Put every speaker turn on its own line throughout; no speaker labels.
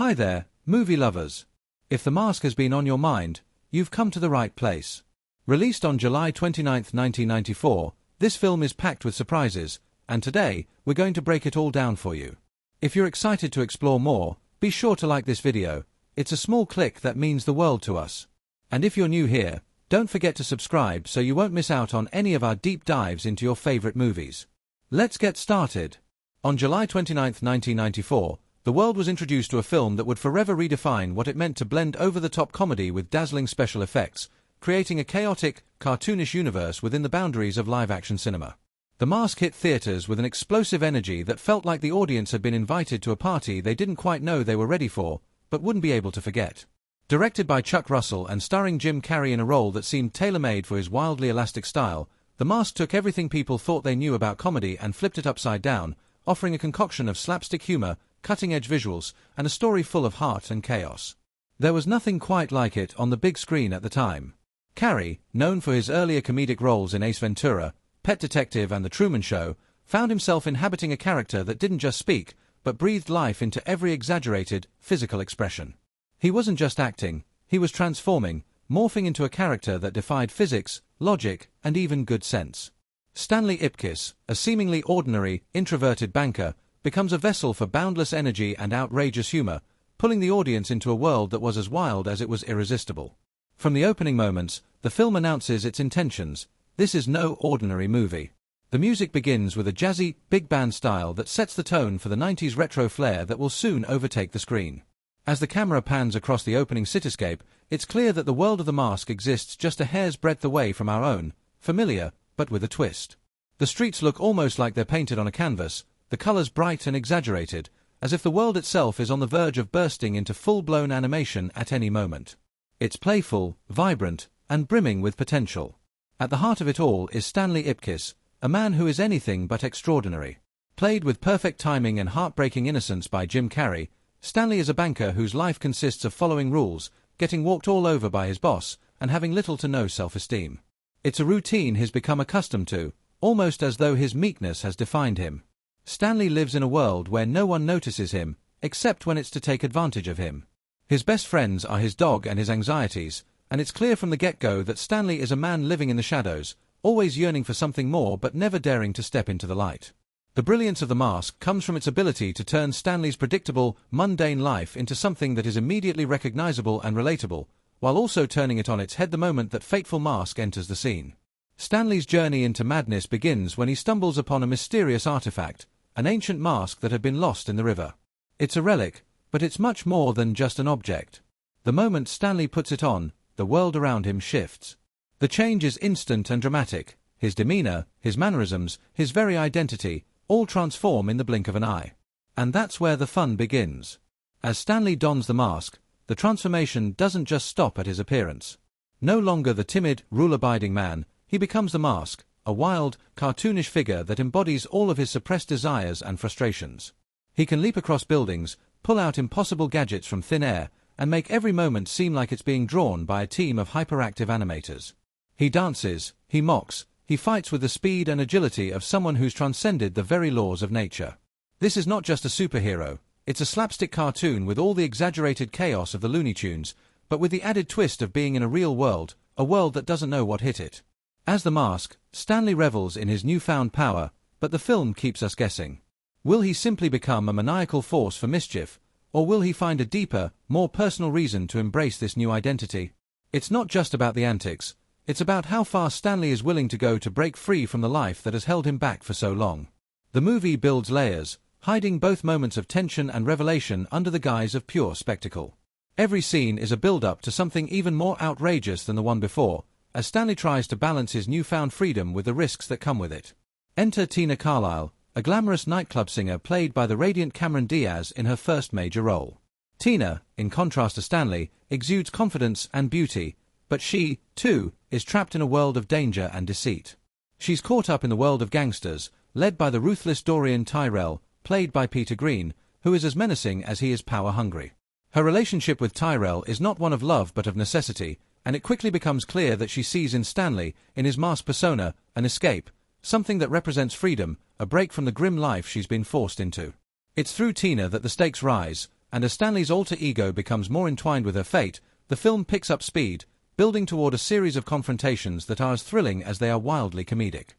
Hi there, movie lovers. If The Mask has been on your mind, you've come to the right place. Released on July 29, 1994, this film is packed with surprises, and today, we're going to break it all down for you. If you're excited to explore more, be sure to like this video. It's a small click that means the world to us. And if you're new here, don't forget to subscribe so you won't miss out on any of our deep dives into your favorite movies. Let's get started. On July 29, 1994, the world was introduced to a film that would forever redefine what it meant to blend over-the-top comedy with dazzling special effects, creating a chaotic, cartoonish universe within the boundaries of live-action cinema. The Mask hit theaters with an explosive energy that felt like the audience had been invited to a party they didn't quite know they were ready for, but wouldn't be able to forget. Directed by Chuck Russell and starring Jim Carrey in a role that seemed tailor-made for his wildly elastic style, The Mask took everything people thought they knew about comedy and flipped it upside down, offering a concoction of slapstick humor, cutting-edge visuals, and a story full of heart and chaos. There was nothing quite like it on the big screen at the time. Carrey, known for his earlier comedic roles in Ace Ventura, Pet Detective and The Truman Show, found himself inhabiting a character that didn't just speak, but breathed life into every exaggerated, physical expression. He wasn't just acting, he was transforming, morphing into a character that defied physics, logic, and even good sense. Stanley Ipkiss, a seemingly ordinary, introverted banker, becomes a vessel for boundless energy and outrageous humor, pulling the audience into a world that was as wild as it was irresistible. From the opening moments, the film announces its intentions. This is no ordinary movie. The music begins with a jazzy, big band style that sets the tone for the 90s retro flair that will soon overtake the screen. As the camera pans across the opening cityscape, it's clear that the world of The Mask exists just a hair's breadth away from our own, familiar, but with a twist. The streets look almost like they're painted on a canvas, the colors bright and exaggerated, as if the world itself is on the verge of bursting into full-blown animation at any moment. It's playful, vibrant, and brimming with potential. At the heart of it all is Stanley Ipkiss, a man who is anything but extraordinary. Played with perfect timing and heartbreaking innocence by Jim Carrey, Stanley is a banker whose life consists of following rules, getting walked all over by his boss, and having little to no self-esteem. It's a routine he's become accustomed to, almost as though his meekness has defined him. Stanley lives in a world where no one notices him, except when it's to take advantage of him. His best friends are his dog and his anxieties, and it's clear from the get-go that Stanley is a man living in the shadows, always yearning for something more but never daring to step into the light. The brilliance of The Mask comes from its ability to turn Stanley's predictable, mundane life into something that is immediately recognizable and relatable, while also turning it on its head the moment that fateful Mask enters the scene. Stanley's journey into madness begins when he stumbles upon a mysterious artifact, an ancient mask that had been lost in the river. It's a relic, but it's much more than just an object. The moment Stanley puts it on, the world around him shifts. The change is instant and dramatic. His demeanor, his mannerisms, his very identity, all transform in the blink of an eye. And that's where the fun begins. As Stanley dons the mask, the transformation doesn't just stop at his appearance. No longer the timid, rule-abiding man, he becomes the Mask, a wild, cartoonish figure that embodies all of his suppressed desires and frustrations. He can leap across buildings, pull out impossible gadgets from thin air, and make every moment seem like it's being drawn by a team of hyperactive animators. He dances, he mocks, he fights with the speed and agility of someone who's transcended the very laws of nature. This is not just a superhero, it's a slapstick cartoon with all the exaggerated chaos of the Looney Tunes, but with the added twist of being in a real world, a world that doesn't know what hit it. As the Mask, Stanley revels in his newfound power, but the film keeps us guessing. Will he simply become a maniacal force for mischief, or will he find a deeper, more personal reason to embrace this new identity? It's not just about the antics, it's about how far Stanley is willing to go to break free from the life that has held him back for so long. The movie builds layers, hiding both moments of tension and revelation under the guise of pure spectacle. Every scene is a build-up to something even more outrageous than the one before, as Stanley tries to balance his newfound freedom with the risks that come with it. Enter Tina Carlisle, a glamorous nightclub singer played by the radiant Cameron Diaz in her first major role. Tina, in contrast to Stanley, exudes confidence and beauty, but she, too, is trapped in a world of danger and deceit. She's caught up in the world of gangsters, led by the ruthless Dorian Tyrell, played by Peter Greene, who is as menacing as he is power-hungry. Her relationship with Tyrell is not one of love but of necessity, and it quickly becomes clear that she sees in Stanley, in his masked persona, an escape, something that represents freedom, a break from the grim life she's been forced into. It's through Tina that the stakes rise, and as Stanley's alter ego becomes more entwined with her fate, the film picks up speed, building toward a series of confrontations that are as thrilling as they are wildly comedic.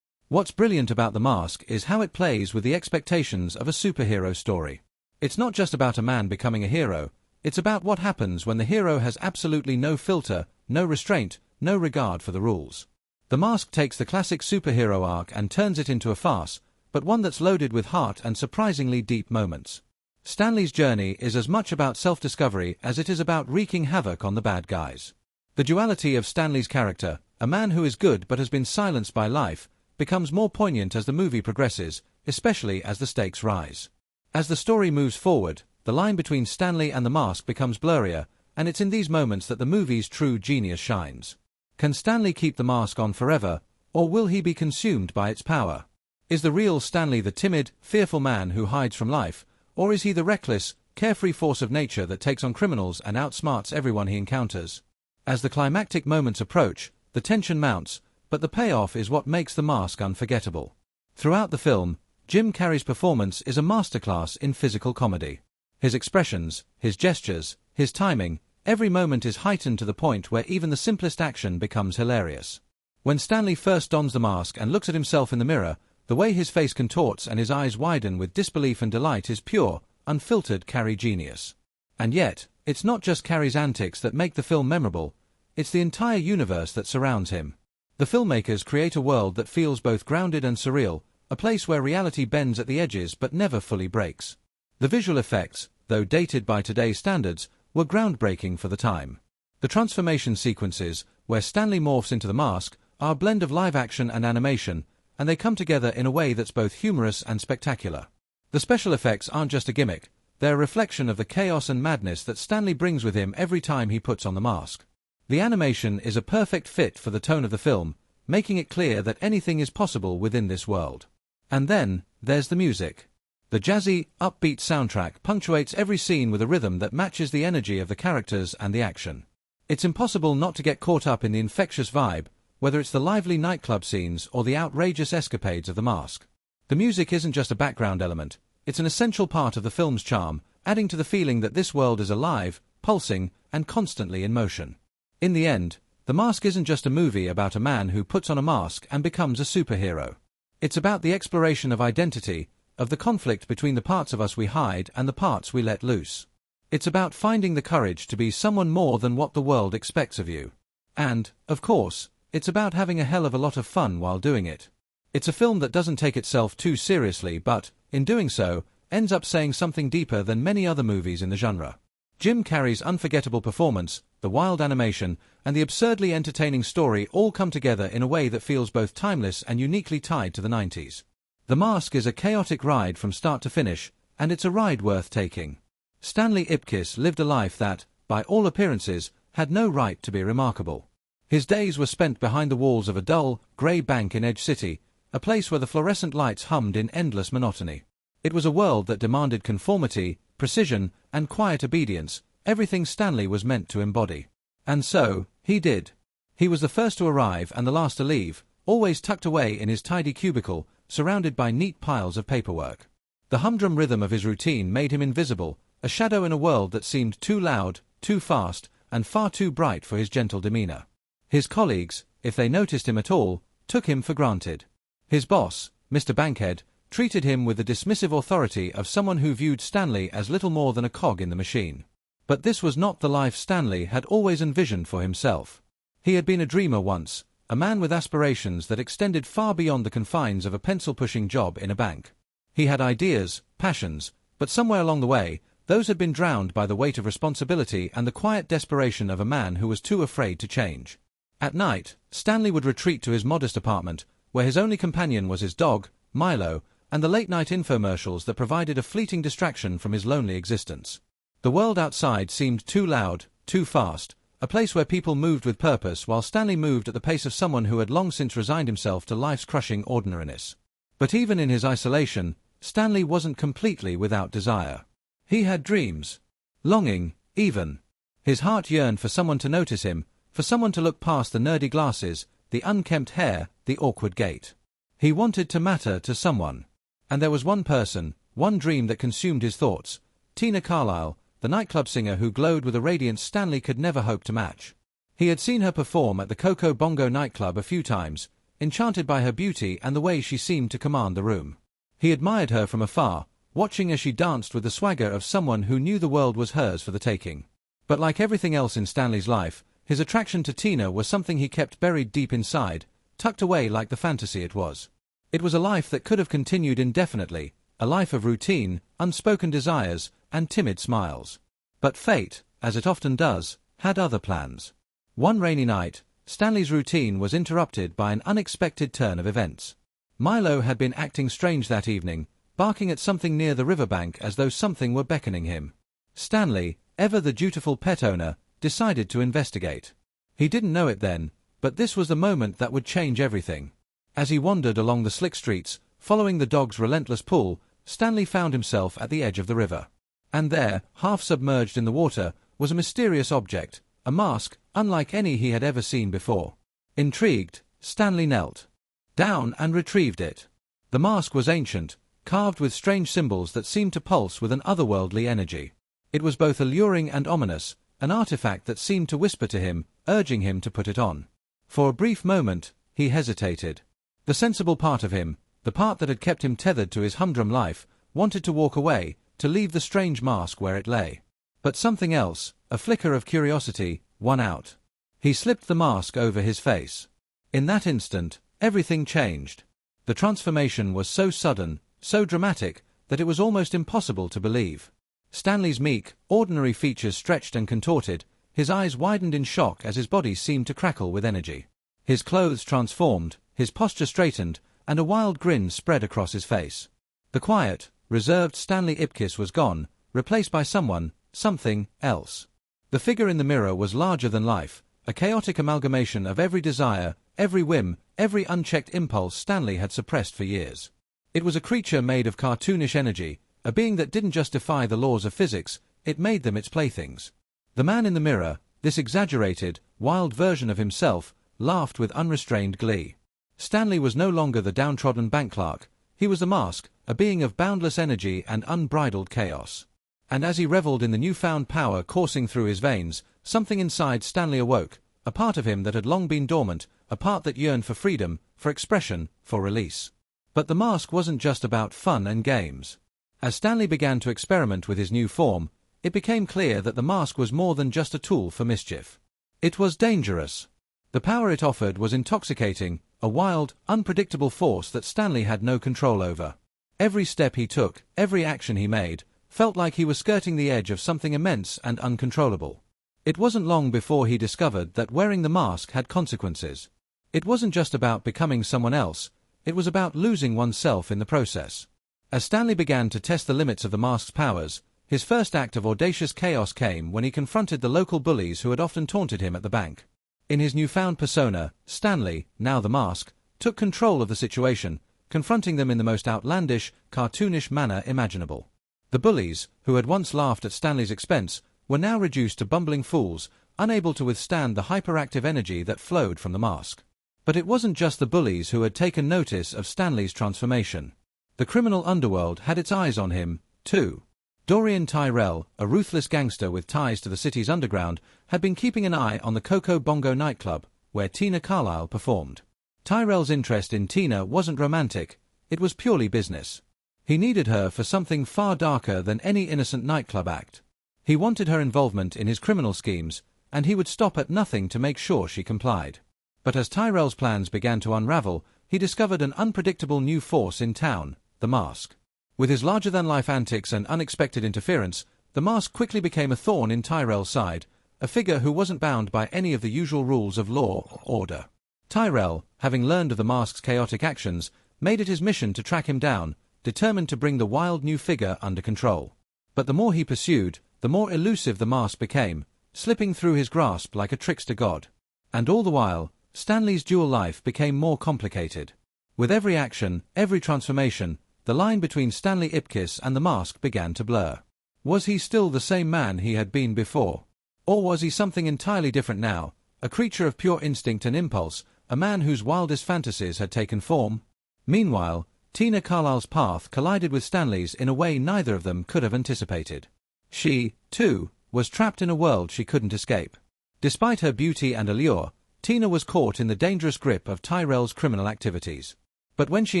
What's brilliant about The Mask is how it plays with the expectations of a superhero story. It's not just about a man becoming a hero, it's about what happens when the hero has absolutely no filter, no restraint, no regard for the rules. The Mask takes the classic superhero arc and turns it into a farce, but one that's loaded with heart and surprisingly deep moments. Stanley's journey is as much about self-discovery as it is about wreaking havoc on the bad guys. The duality of Stanley's character, a man who is good but has been silenced by life, becomes more poignant as the movie progresses, especially as the stakes rise. As the story moves forward, the line between Stanley and the Mask becomes blurrier, and it's in these moments that the movie's true genius shines. Can Stanley keep the mask on forever, or will he be consumed by its power? Is the real Stanley the timid, fearful man who hides from life, or is he the reckless, carefree force of nature that takes on criminals and outsmarts everyone he encounters? As the climactic moments approach, the tension mounts, but the payoff is what makes The Mask unforgettable. Throughout the film, Jim Carrey's performance is a masterclass in physical comedy. His expressions, his gestures, his timing, every moment is heightened to the point where even the simplest action becomes hilarious. When Stanley first dons the mask and looks at himself in the mirror, the way his face contorts and his eyes widen with disbelief and delight is pure, unfiltered Carrey genius. And yet, it's not just Carrey's antics that make the film memorable, it's the entire universe that surrounds him. The filmmakers create a world that feels both grounded and surreal, a place where reality bends at the edges but never fully breaks. The visual effects, though dated by today's standards, were groundbreaking for the time. The transformation sequences, where Stanley morphs into the mask, are a blend of live action and animation, and they come together in a way that's both humorous and spectacular. The special effects aren't just a gimmick, they're a reflection of the chaos and madness that Stanley brings with him every time he puts on the mask. The animation is a perfect fit for the tone of the film, making it clear that anything is possible within this world. And then, there's the music. The jazzy, upbeat soundtrack punctuates every scene with a rhythm that matches the energy of the characters and the action. It's impossible not to get caught up in the infectious vibe, whether it's the lively nightclub scenes or the outrageous escapades of the mask. The music isn't just a background element, it's an essential part of the film's charm, adding to the feeling that this world is alive, pulsing, and constantly in motion. In the end, The Mask isn't just a movie about a man who puts on a mask and becomes a superhero. It's about the exploration of identity, of the conflict between the parts of us we hide and the parts we let loose. It's about finding the courage to be someone more than what the world expects of you. And, of course, it's about having a hell of a lot of fun while doing it. It's a film that doesn't take itself too seriously but, in doing so, ends up saying something deeper than many other movies in the genre. Jim Carrey's unforgettable performance, the wild animation, and the absurdly entertaining story all come together in a way that feels both timeless and uniquely tied to the 90s. The Mask is a chaotic ride from start to finish, and it's a ride worth taking. Stanley Ipkiss lived a life that, by all appearances, had no right to be remarkable. His days were spent behind the walls of a dull, grey bank in Edge City, a place where the fluorescent lights hummed in endless monotony. It was a world that demanded conformity, precision, and quiet obedience, everything Stanley was meant to embody. And so, he did. He was the first to arrive and the last to leave, always tucked away in his tidy cubicle, surrounded by neat piles of paperwork. The humdrum rhythm of his routine made him invisible, a shadow in a world that seemed too loud, too fast, and far too bright for his gentle demeanor. His colleagues, if they noticed him at all, took him for granted. His boss, Mr. Bankhead, treated him with the dismissive authority of someone who viewed Stanley as little more than a cog in the machine. But this was not the life Stanley had always envisioned for himself. He had been a dreamer once, a man with aspirations that extended far beyond the confines of a pencil-pushing job in a bank. He had ideas, passions, but somewhere along the way, those had been drowned by the weight of responsibility and the quiet desperation of a man who was too afraid to change. At night, Stanley would retreat to his modest apartment, where his only companion was his dog, Milo, and the late-night infomercials that provided a fleeting distraction from his lonely existence. The world outside seemed too loud, too fast, a place where people moved with purpose while Stanley moved at the pace of someone who had long since resigned himself to life's crushing ordinariness. But even in his isolation, Stanley wasn't completely without desire. He had dreams. Longing, even. His heart yearned for someone to notice him, for someone to look past the nerdy glasses, the unkempt hair, the awkward gait. He wanted to matter to someone. And there was one person, one dream that consumed his thoughts, Tina Carlyle, the nightclub singer who glowed with a radiance Stanley could never hope to match. He had seen her perform at the Coco Bongo nightclub a few times, enchanted by her beauty and the way she seemed to command the room. He admired her from afar, watching as she danced with the swagger of someone who knew the world was hers for the taking. But like everything else in Stanley's life, his attraction to Tina was something he kept buried deep inside, tucked away like the fantasy it was. It was a life that could have continued indefinitely, a life of routine, unspoken desires, and timid smiles. But fate, as it often does, had other plans. One rainy night, Stanley's routine was interrupted by an unexpected turn of events. Milo had been acting strange that evening, barking at something near the riverbank as though something were beckoning him. Stanley, ever the dutiful pet owner, decided to investigate. He didn't know it then, but this was the moment that would change everything. As he wandered along the slick streets, following the dog's relentless pull, Stanley found himself at the edge of the river. And there, half submerged in the water, was a mysterious object, a mask unlike any he had ever seen before. Intrigued, Stanley knelt down and retrieved it. The mask was ancient, carved with strange symbols that seemed to pulse with an otherworldly energy. It was both alluring and ominous, an artifact that seemed to whisper to him, urging him to put it on. For a brief moment, he hesitated. The sensible part of him, the part that had kept him tethered to his humdrum life, wanted to walk away, to leave the strange mask where it lay. But something else, a flicker of curiosity, won out. He slipped the mask over his face. In that instant, everything changed. The transformation was so sudden, so dramatic, that it was almost impossible to believe. Stanley's meek, ordinary features stretched and contorted, his eyes widened in shock as his body seemed to crackle with energy. His clothes transformed, his posture straightened, and a wild grin spread across his face. The quiet, reserved Stanley Ipkiss was gone, replaced by something else. The figure in the mirror was larger than life, a chaotic amalgamation of every desire, every whim, every unchecked impulse Stanley had suppressed for years. It was a creature made of cartoonish energy, a being that didn't just defy the laws of physics, it made them its playthings. The man in the mirror, this exaggerated, wild version of himself, laughed with unrestrained glee. Stanley was no longer the downtrodden bank clerk, he was the mask, a being of boundless energy and unbridled chaos. And as he reveled in the newfound power coursing through his veins, something inside Stanley awoke, a part of him that had long been dormant, a part that yearned for freedom, for expression, for release. But the mask wasn't just about fun and games. As Stanley began to experiment with his new form, it became clear that the mask was more than just a tool for mischief. It was dangerous. The power it offered was intoxicating, a wild, unpredictable force that Stanley had no control over. Every step he took, every action he made, felt like he was skirting the edge of something immense and uncontrollable. It wasn't long before he discovered that wearing the mask had consequences. It wasn't just about becoming someone else, it was about losing oneself in the process. As Stanley began to test the limits of the mask's powers, his first act of audacious chaos came when he confronted the local bullies who had often taunted him at the bank. In his newfound persona, Stanley, now the mask, took control of the situation, confronting them in the most outlandish, cartoonish manner imaginable. The bullies, who had once laughed at Stanley's expense, were now reduced to bumbling fools, unable to withstand the hyperactive energy that flowed from the mask. But it wasn't just the bullies who had taken notice of Stanley's transformation. The criminal underworld had its eyes on him, too. Dorian Tyrell, a ruthless gangster with ties to the city's underground, had been keeping an eye on the Coco Bongo nightclub, where Tina Carlyle performed. Tyrell's interest in Tina wasn't romantic, it was purely business. He needed her for something far darker than any innocent nightclub act. He wanted her involvement in his criminal schemes, and he would stop at nothing to make sure she complied. But as Tyrell's plans began to unravel, he discovered an unpredictable new force in town, the mask. With his larger-than-life antics and unexpected interference, the mask quickly became a thorn in Tyrell's side, a figure who wasn't bound by any of the usual rules of law or order. Tyrell, having learned of the mask's chaotic actions, made it his mission to track him down, determined to bring the wild new figure under control. But the more he pursued, the more elusive the mask became, slipping through his grasp like a trickster god. And all the while, Stanley's dual life became more complicated. With every action, every transformation, the line between Stanley Ipkiss and the mask began to blur. Was he still the same man he had been before? Or was he something entirely different now, a creature of pure instinct and impulse, a man whose wildest fantasies had taken form? Meanwhile, Tina Carlyle's path collided with Stanley's in a way neither of them could have anticipated. She, too, was trapped in a world she couldn't escape. Despite her beauty and allure, Tina was caught in the dangerous grip of Tyrell's criminal activities. But when she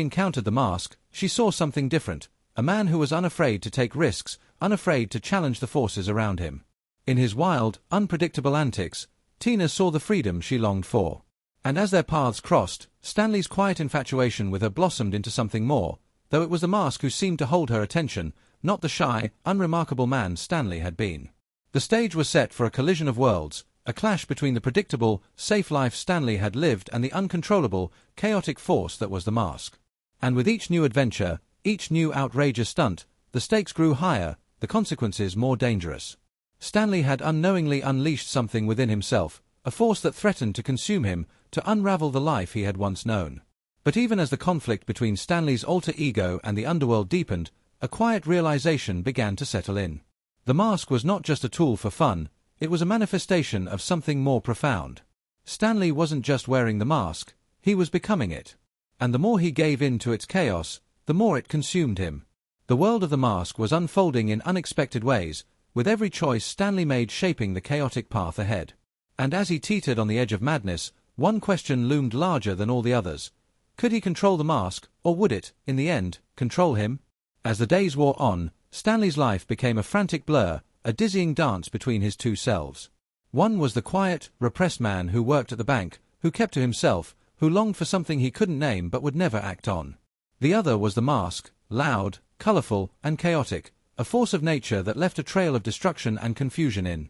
encountered the mask, she saw something different, a man who was unafraid to take risks, unafraid to challenge the forces around him. In his wild, unpredictable antics, Tina saw the freedom she longed for. And as their paths crossed, Stanley's quiet infatuation with her blossomed into something more, though it was the mask who seemed to hold her attention, not the shy, unremarkable man Stanley had been. The stage was set for a collision of worlds, a clash between the predictable, safe life Stanley had lived and the uncontrollable, chaotic force that was the mask. And with each new adventure, each new outrageous stunt, the stakes grew higher, the consequences more dangerous. Stanley had unknowingly unleashed something within himself, a force that threatened to consume him, to unravel the life he had once known. But even as the conflict between Stanley's alter ego and the underworld deepened, a quiet realization began to settle in. The mask was not just a tool for fun, it was a manifestation of something more profound. Stanley wasn't just wearing the mask, he was becoming it. And the more he gave in to its chaos, the more it consumed him. The world of the mask was unfolding in unexpected ways, with every choice Stanley made shaping the chaotic path ahead. And as he teetered on the edge of madness, one question loomed larger than all the others. Could he control the mask, or would it, in the end, control him? As the days wore on, Stanley's life became a frantic blur, a dizzying dance between his two selves. One was the quiet, repressed man who worked at the bank, who kept to himself, who longed for something he couldn't name but would never act on. The other was the mask, loud, colorful, and chaotic, a force of nature that left a trail of destruction and confusion in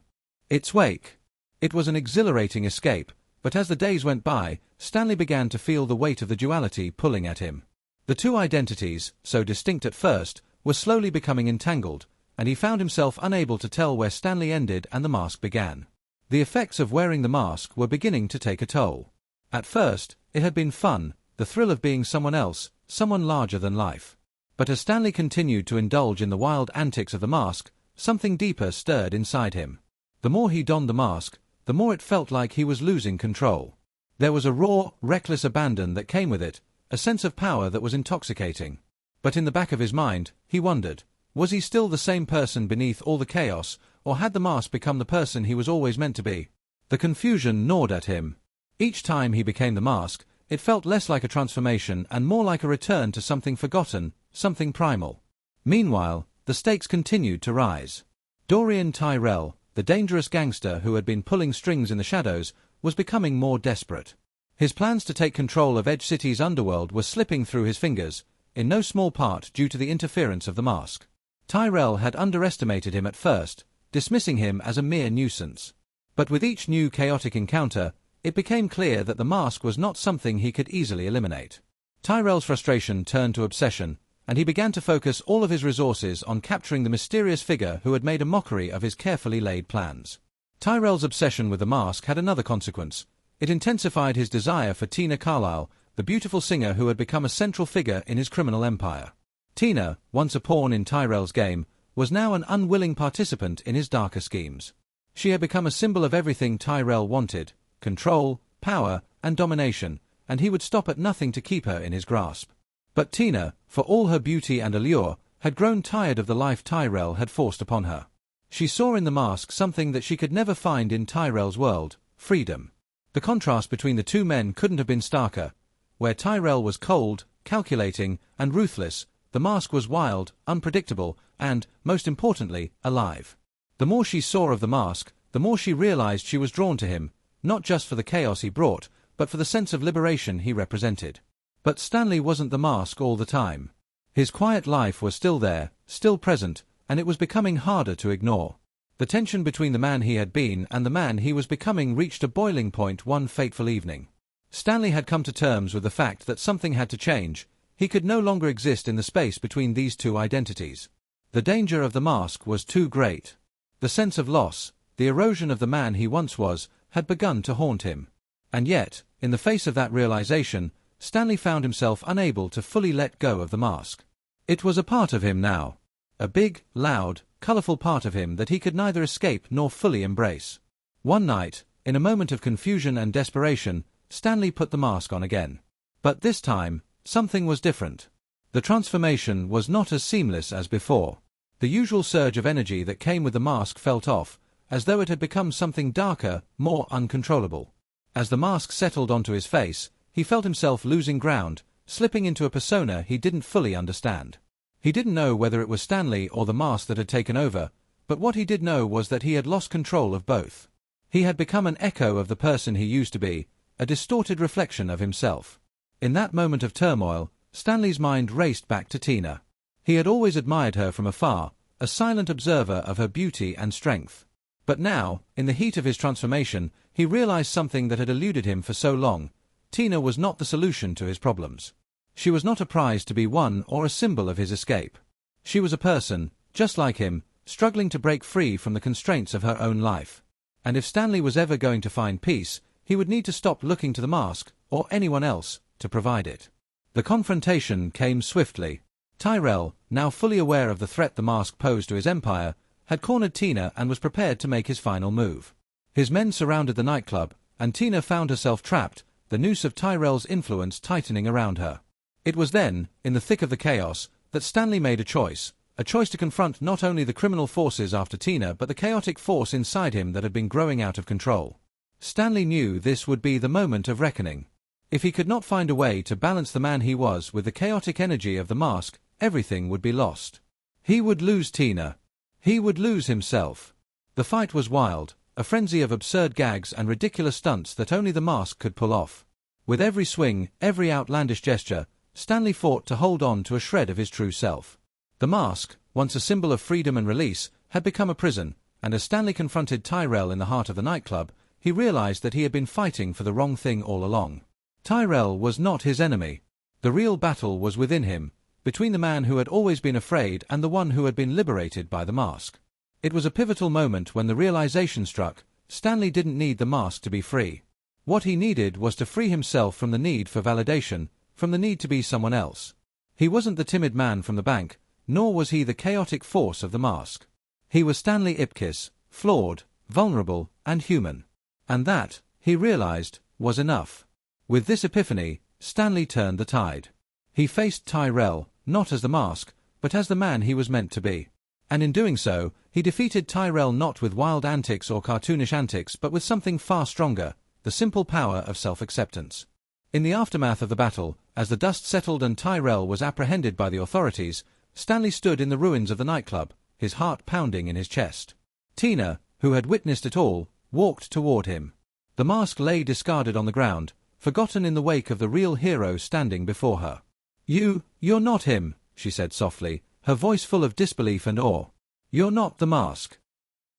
its wake. It was an exhilarating escape, but as the days went by, Stanley began to feel the weight of the duality pulling at him. The two identities, so distinct at first, were slowly becoming entangled, and he found himself unable to tell where Stanley ended and the mask began. The effects of wearing the mask were beginning to take a toll. At first, it had been fun, the thrill of being someone else, someone larger than life. But as Stanley continued to indulge in the wild antics of the mask, something deeper stirred inside him. The more he donned the mask, the more it felt like he was losing control. There was a raw, reckless abandon that came with it, a sense of power that was intoxicating. But in the back of his mind, he wondered, was he still the same person beneath all the chaos, or had the mask become the person he was always meant to be? The confusion gnawed at him. Each time he became the mask, it felt less like a transformation and more like a return to something forgotten, something primal. Meanwhile, the stakes continued to rise. Dorian Tyrell, the dangerous gangster who had been pulling strings in the shadows, was becoming more desperate. His plans to take control of Edge City's underworld were slipping through his fingers, in no small part due to the interference of the mask. Tyrell had underestimated him at first, dismissing him as a mere nuisance. But with each new chaotic encounter, it became clear that the mask was not something he could easily eliminate. Tyrell's frustration turned to obsession, and he began to focus all of his resources on capturing the mysterious figure who had made a mockery of his carefully laid plans. Tyrell's obsession with the mask had another consequence. It intensified his desire for Tina Carlyle, the beautiful singer who had become a central figure in his criminal empire. Tina, once a pawn in Tyrell's game, was now an unwilling participant in his darker schemes. She had become a symbol of everything Tyrell wanted: control, power, and domination, and he would stop at nothing to keep her in his grasp. But Tina, for all her beauty and allure, had grown tired of the life Tyrell had forced upon her. She saw in the mask something that she could never find in Tyrell's world: freedom. The contrast between the two men couldn't have been starker. Where Tyrell was cold, calculating, and ruthless, the mask was wild, unpredictable, and, most importantly, alive. The more she saw of the mask, the more she realized she was drawn to him, not just for the chaos he brought, but for the sense of liberation he represented. But Stanley wasn't the mask all the time. His quiet life was still there, still present, and it was becoming harder to ignore. The tension between the man he had been and the man he was becoming reached a boiling point one fateful evening. Stanley had come to terms with the fact that something had to change. He could no longer exist in the space between these two identities. The danger of the mask was too great. The sense of loss, the erosion of the man he once was, had begun to haunt him. And yet, in the face of that realization, Stanley found himself unable to fully let go of the mask. It was a part of him now. A big, loud, colorful part of him that he could neither escape nor fully embrace. One night, in a moment of confusion and desperation, Stanley put the mask on again. But this time, something was different. The transformation was not as seamless as before. The usual surge of energy that came with the mask felt off, as though it had become something darker, more uncontrollable. As the mask settled onto his face, he felt himself losing ground, slipping into a persona he didn't fully understand. He didn't know whether it was Stanley or the mask that had taken over, but what he did know was that he had lost control of both. He had become an echo of the person he used to be, a distorted reflection of himself. In that moment of turmoil, Stanley's mind raced back to Tina. He had always admired her from afar, a silent observer of her beauty and strength. But now, in the heat of his transformation, he realized something that had eluded him for so long. Tina was not the solution to his problems. She was not a prize to be won or a symbol of his escape. She was a person, just like him, struggling to break free from the constraints of her own life. And if Stanley was ever going to find peace, he would need to stop looking to the mask, or anyone else, to provide it. The confrontation came swiftly. Tyrell, now fully aware of the threat the mask posed to his empire, had cornered Tina and was prepared to make his final move. His men surrounded the nightclub, and Tina found herself trapped, the noose of Tyrell's influence tightening around her. It was then, in the thick of the chaos, that Stanley made a choice to confront not only the criminal forces after Tina but the chaotic force inside him that had been growing out of control. Stanley knew this would be the moment of reckoning. If he could not find a way to balance the man he was with the chaotic energy of the mask, everything would be lost. He would lose Tina. He would lose himself. The fight was wild, a frenzy of absurd gags and ridiculous stunts that only the mask could pull off. With every swing, every outlandish gesture, Stanley fought to hold on to a shred of his true self. The mask, once a symbol of freedom and release, had become a prison, and as Stanley confronted Tyrell in the heart of the nightclub, he realized that he had been fighting for the wrong thing all along. Tyrell was not his enemy. The real battle was within him, between the man who had always been afraid and the one who had been liberated by the mask. It was a pivotal moment when the realization struck: Stanley didn't need the mask to be free. What he needed was to free himself from the need for validation, from the need to be someone else. He wasn't the timid man from the bank, nor was he the chaotic force of the mask. He was Stanley Ipkiss, flawed, vulnerable, and human. And that, he realized, was enough. With this epiphany, Stanley turned the tide. He faced Tyrell, not as the mask, but as the man he was meant to be. And in doing so, he defeated Tyrell not with wild antics or cartoonish antics but with something far stronger, the simple power of self-acceptance. In the aftermath of the battle, as the dust settled and Tyrell was apprehended by the authorities, Stanley stood in the ruins of the nightclub, his heart pounding in his chest. Tina, who had witnessed it all, walked toward him. The mask lay discarded on the ground, forgotten in the wake of the real hero standing before her. You're not him," she said softly, her voice full of disbelief and awe. "You're not the mask."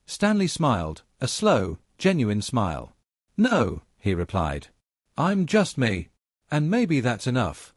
Stanley smiled, a slow, genuine smile. "No," he replied. "I'm just me. And maybe that's enough."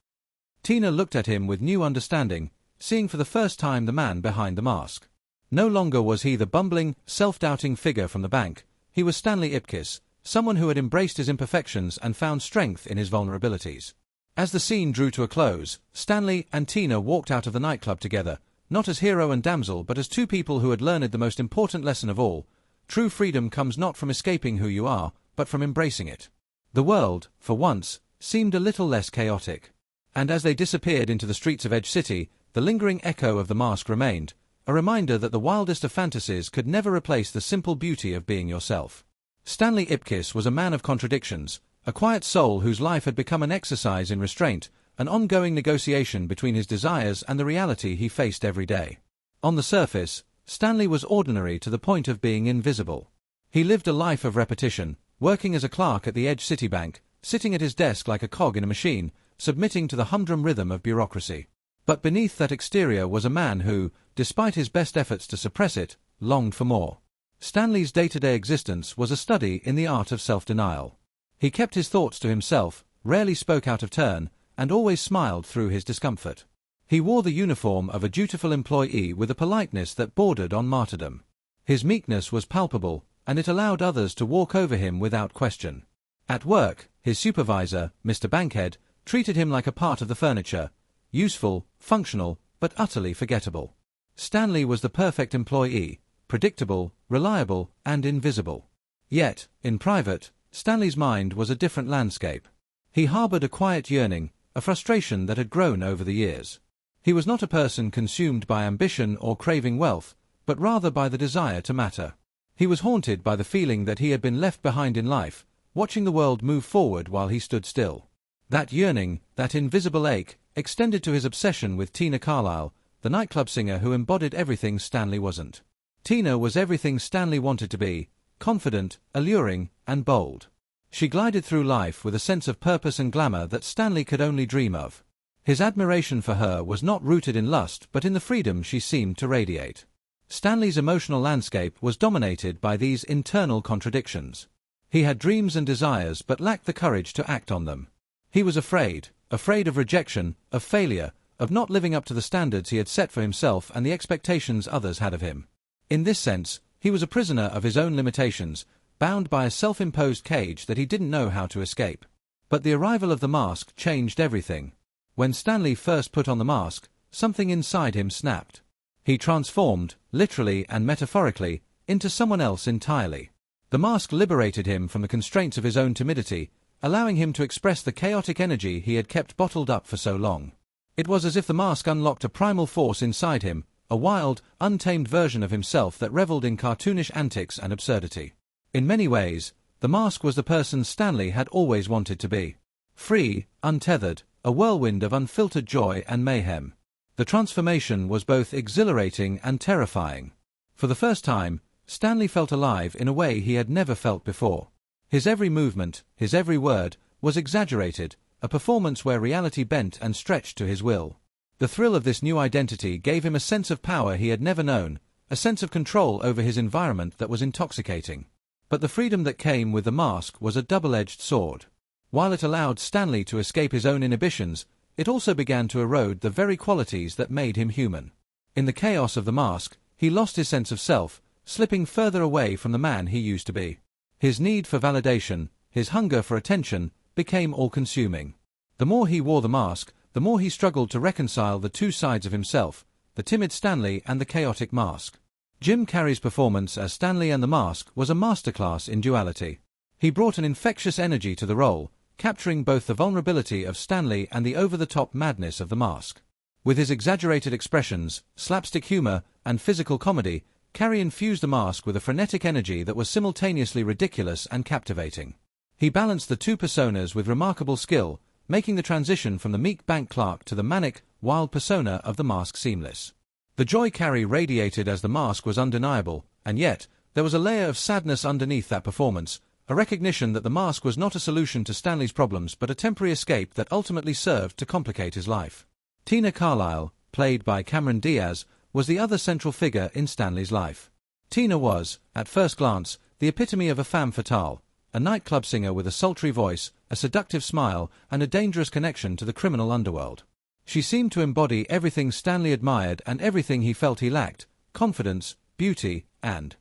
Tina looked at him with new understanding, seeing for the first time the man behind the mask. No longer was he the bumbling, self-doubting figure from the bank. He was Stanley Ipkiss, someone who had embraced his imperfections and found strength in his vulnerabilities. As the scene drew to a close, Stanley and Tina walked out of the nightclub together, not as hero and damsel but as two people who had learned the most important lesson of all: true freedom comes not from escaping who you are, but from embracing it. The world, for once, seemed a little less chaotic. And as they disappeared into the streets of Edge City, the lingering echo of the mask remained, a reminder that the wildest of fantasies could never replace the simple beauty of being yourself. Stanley Ipkiss was a man of contradictions, a quiet soul whose life had become an exercise in restraint, an ongoing negotiation between his desires and the reality he faced every day. On the surface, Stanley was ordinary to the point of being invisible. He lived a life of repetition, working as a clerk at the Edge City Bank, sitting at his desk like a cog in a machine, submitting to the humdrum rhythm of bureaucracy. But beneath that exterior was a man who, despite his best efforts to suppress it, longed for more. Stanley's day-to-day existence was a study in the art of self-denial. He kept his thoughts to himself, rarely spoke out of turn, and always smiled through his discomfort. He wore the uniform of a dutiful employee with a politeness that bordered on martyrdom. His meekness was palpable, and it allowed others to walk over him without question. At work, his supervisor, Mr. Bankhead, treated him like a part of the furniture, useful, functional, but utterly forgettable. Stanley was the perfect employee, predictable, reliable, and invisible. Yet, in private, Stanley's mind was a different landscape. He harbored a quiet yearning, a frustration that had grown over the years. He was not a person consumed by ambition or craving wealth, but rather by the desire to matter. He was haunted by the feeling that he had been left behind in life, watching the world move forward while he stood still. That yearning, that invisible ache, extended to his obsession with Tina Carlyle, the nightclub singer who embodied everything Stanley wasn't. Tina was everything Stanley wanted to be: confident, alluring, and bold. She glided through life with a sense of purpose and glamour that Stanley could only dream of. His admiration for her was not rooted in lust but in the freedom she seemed to radiate. Stanley's emotional landscape was dominated by these internal contradictions. He had dreams and desires but lacked the courage to act on them. He was afraid of rejection, of failure, of not living up to the standards he had set for himself and the expectations others had of him. In this sense, he was a prisoner of his own limitations, bound by a self-imposed cage that he didn't know how to escape. But the arrival of the mask changed everything. When Stanley first put on the mask, something inside him snapped. He transformed, literally and metaphorically, into someone else entirely. The mask liberated him from the constraints of his own timidity, allowing him to express the chaotic energy he had kept bottled up for so long. It was as if the mask unlocked a primal force inside him, a wild, untamed version of himself that reveled in cartoonish antics and absurdity. In many ways, the mask was the person Stanley had always wanted to be. Free, untethered, a whirlwind of unfiltered joy and mayhem. The transformation was both exhilarating and terrifying. For the first time, Stanley felt alive in a way he had never felt before. His every movement, his every word, was exaggerated, a performance where reality bent and stretched to his will. The thrill of this new identity gave him a sense of power he had never known, a sense of control over his environment that was intoxicating. But the freedom that came with the mask was a double-edged sword. While it allowed Stanley to escape his own inhibitions, it also began to erode the very qualities that made him human. In the chaos of the mask, he lost his sense of self, slipping further away from the man he used to be. His need for validation, his hunger for attention, became all-consuming. The more he wore the mask, the more he struggled to reconcile the two sides of himself, the timid Stanley and the chaotic mask. Jim Carrey's performance as Stanley and the Mask was a masterclass in duality. He brought an infectious energy to the role, capturing both the vulnerability of Stanley and the over-the-top madness of the Mask. With his exaggerated expressions, slapstick humor, and physical comedy, Carrey infused the Mask with a frenetic energy that was simultaneously ridiculous and captivating. He balanced the two personas with remarkable skill, making the transition from the meek bank clerk to the manic, wild persona of the Mask seamless. The joy Carrey radiated as the Mask was undeniable, and yet, there was a layer of sadness underneath that performance, a recognition that the Mask was not a solution to Stanley's problems but a temporary escape that ultimately served to complicate his life. Tina Carlyle, played by Cameron Diaz, was the other central figure in Stanley's life. Tina was, at first glance, the epitome of a femme fatale, a nightclub singer with a sultry voice, a seductive smile, and a dangerous connection to the criminal underworld. She seemed to embody everything Stanley admired and everything he felt he lacked: confidence, beauty, and